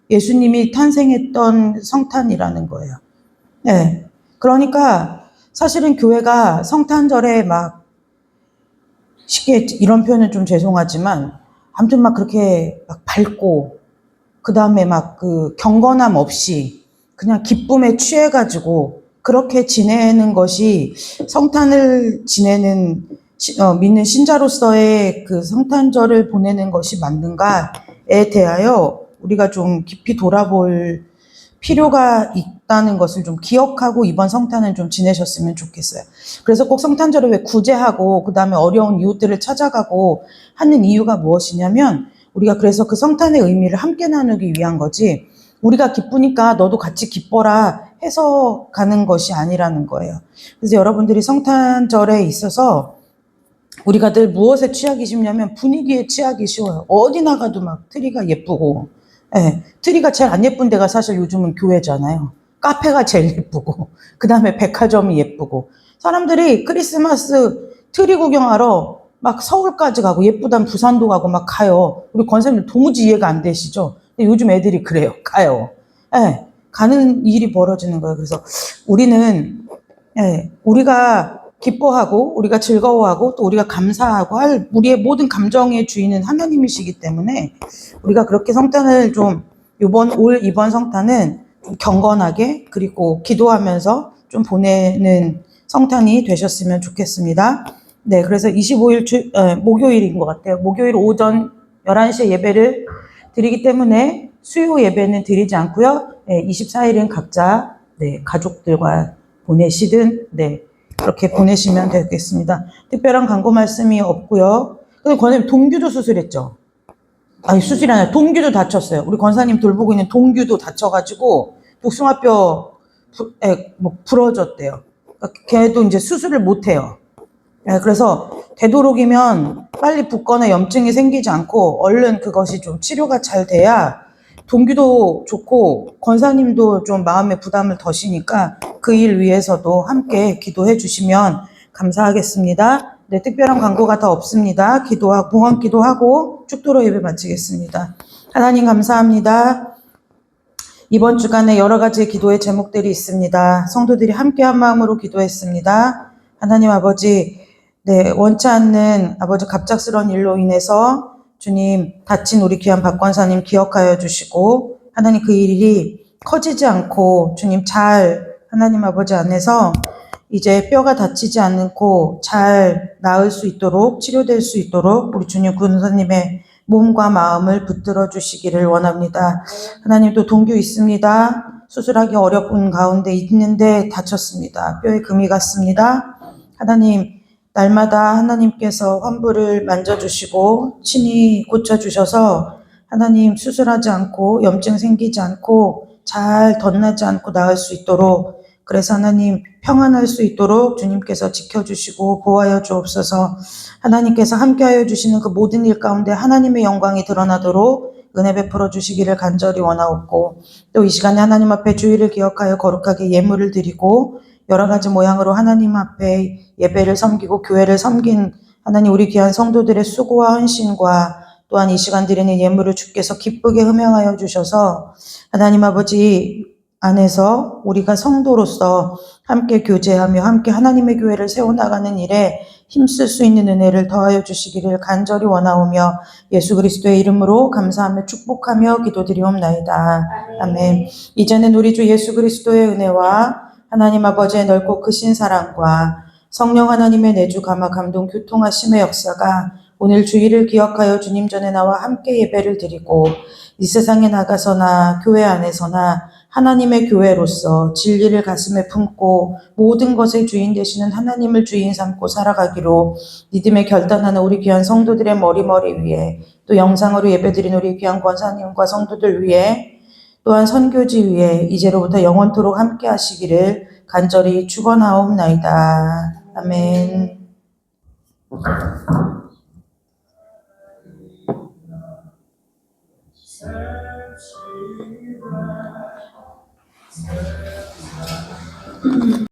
C: 예수님이 탄생했던 성탄이라는 거예요. 네. 그러니까 사실은 교회가 성탄절에 막 쉽게 이런 표현은 좀 죄송하지만 아무튼 막 그렇게 막 밝고 그 다음에 막 그 경건함 없이 그냥 기쁨에 취해가지고 그렇게 지내는 것이 성탄을 지내는 믿는 신자로서의 그 성탄절을 보내는 것이 맞는가에 대하여 우리가 좀 깊이 돌아볼 필요가 있다는 것을 좀 기억하고 이번 성탄을 좀 지내셨으면 좋겠어요. 그래서 꼭 성탄절을 왜 구제하고 그 다음에 어려운 이웃들을 찾아가고 하는 이유가 무엇이냐면 우리가 그래서 그 성탄의 의미를 함께 나누기 위한 거지 우리가 기쁘니까 너도 같이 기뻐라 해서 가는 것이 아니라는 거예요. 그래서 여러분들이 성탄절에 있어서 우리가 늘 무엇에 취하기 쉽냐면 분위기에 취하기 쉬워요. 어디 나가도 막 트리가 예쁘고 트리가 제일 안 예쁜 데가 사실 요즘은 교회잖아요. 카페가 제일 예쁘고 그 다음에 백화점이 예쁘고 사람들이 크리스마스 트리 구경하러 막 서울까지 가고 예쁘다면 부산도 가고 막 가요. 우리 권사님들 도무지 이해가 안 되시죠? 근데 요즘 애들이 그래요. 가요. 가는 일이 벌어지는 거예요. 그래서 우리는 우리가 기뻐하고 우리가 즐거워하고 또 우리가 감사하고 할 우리의 모든 감정의 주인은 하나님이시기 때문에 우리가 그렇게 성탄을 좀 이번 성탄은 좀 경건하게 그리고 기도하면서 좀 보내는 성탄이 되셨으면 좋겠습니다. 네, 그래서 25일 목요일인 것 같아요. 목요일 오전 11시에 예배를 드리기 때문에 수요 예배는 드리지 않고요. 24일은 각자 가족들과 보내시든 그렇게 보내시면 되겠습니다. 특별한 광고 말씀이 없고요. 근데 권사님 동규도 수술했죠? 아니 수술이 아니라 동규도 다쳤어요. 우리 권사님 돌보고 있는 동규도 다쳐가지고 복숭아뼈 부러졌대요. 그러니까 걔도 이제 수술을 못해요. 그래서 되도록이면 빨리 붓거나 염증이 생기지 않고 얼른 그것이 좀 치료가 잘 돼야 동기도 좋고 권사님도 좀 마음의 부담을 덜으시니까 그 일 위해서도 함께 기도해 주시면 감사하겠습니다. 네, 특별한 광고가 더 없습니다. 봉헌 기도하고 축도로 예배 마치겠습니다. 하나님 감사합니다. 이번 주간에 여러 가지 기도의 제목들이 있습니다. 성도들이 함께 한 마음으로 기도했습니다. 하나님 아버지, 원치 않는 아버지 갑작스러운 일로 인해서 주님 다친 우리 귀한 박 권사님 기억하여 주시고 하나님 그 일이 커지지 않고 주님 잘 하나님 아버지 안에서 이제 뼈가 다치지 않고 잘 나을 수 있도록 치료될 수 있도록 우리 주님 권사님의 몸과 마음을 붙들어 주시기를 원합니다. 하나님 또 동규 있습니다. 수술하기 어려운 가운데 있는데 다쳤습니다. 뼈에 금이 갔습니다. 하나님 날마다 하나님께서 환부를 만져주시고 친히 고쳐주셔서 하나님 수술하지 않고 염증 생기지 않고 잘 덧나지 않고 나을 수 있도록 그래서 하나님 평안할 수 있도록 주님께서 지켜주시고 보호하여 주옵소서. 하나님께서 함께하여 주시는 그 모든 일 가운데 하나님의 영광이 드러나도록 은혜 베풀어 주시기를 간절히 원하옵고, 또 이 시간에 하나님 앞에 주일을 기억하여 거룩하게 예물을 드리고 여러 가지 모양으로 하나님 앞에 예배를 섬기고 교회를 섬긴 하나님 우리 귀한 성도들의 수고와 헌신과 또한 이 시간 드리는 예물을 주께서 기쁘게 흠양하여 주셔서 하나님 아버지 안에서 우리가 성도로서 함께 교제하며 함께 하나님의 교회를 세워나가는 일에 힘쓸 수 있는 은혜를 더하여 주시기를 간절히 원하오며 예수 그리스도의 이름으로 감사하며 축복하며 기도드리옵나이다. 아멘. 이제는 우리 주 예수 그리스도의 은혜와 하나님 아버지의 넓고 크신 사랑과 성령 하나님의 내주 감화 감동 교통하심의 역사가 오늘 주일을 기억하여 주님 전에 나와 함께 예배를 드리고 이 세상에 나가서나 교회 안에서나 하나님의 교회로서 진리를 가슴에 품고 모든 것의 주인 되시는 하나님을 주인 삼고 살아가기로 믿음에 결단하는 우리 귀한 성도들의 머리머리 위에, 또 영상으로 예배드린 우리 귀한 권사님과 성도들 위에, 또한 선교지 위에 이제로부터 영원토록 함께 하시기를 간절히 축원하옵나이다. 아멘.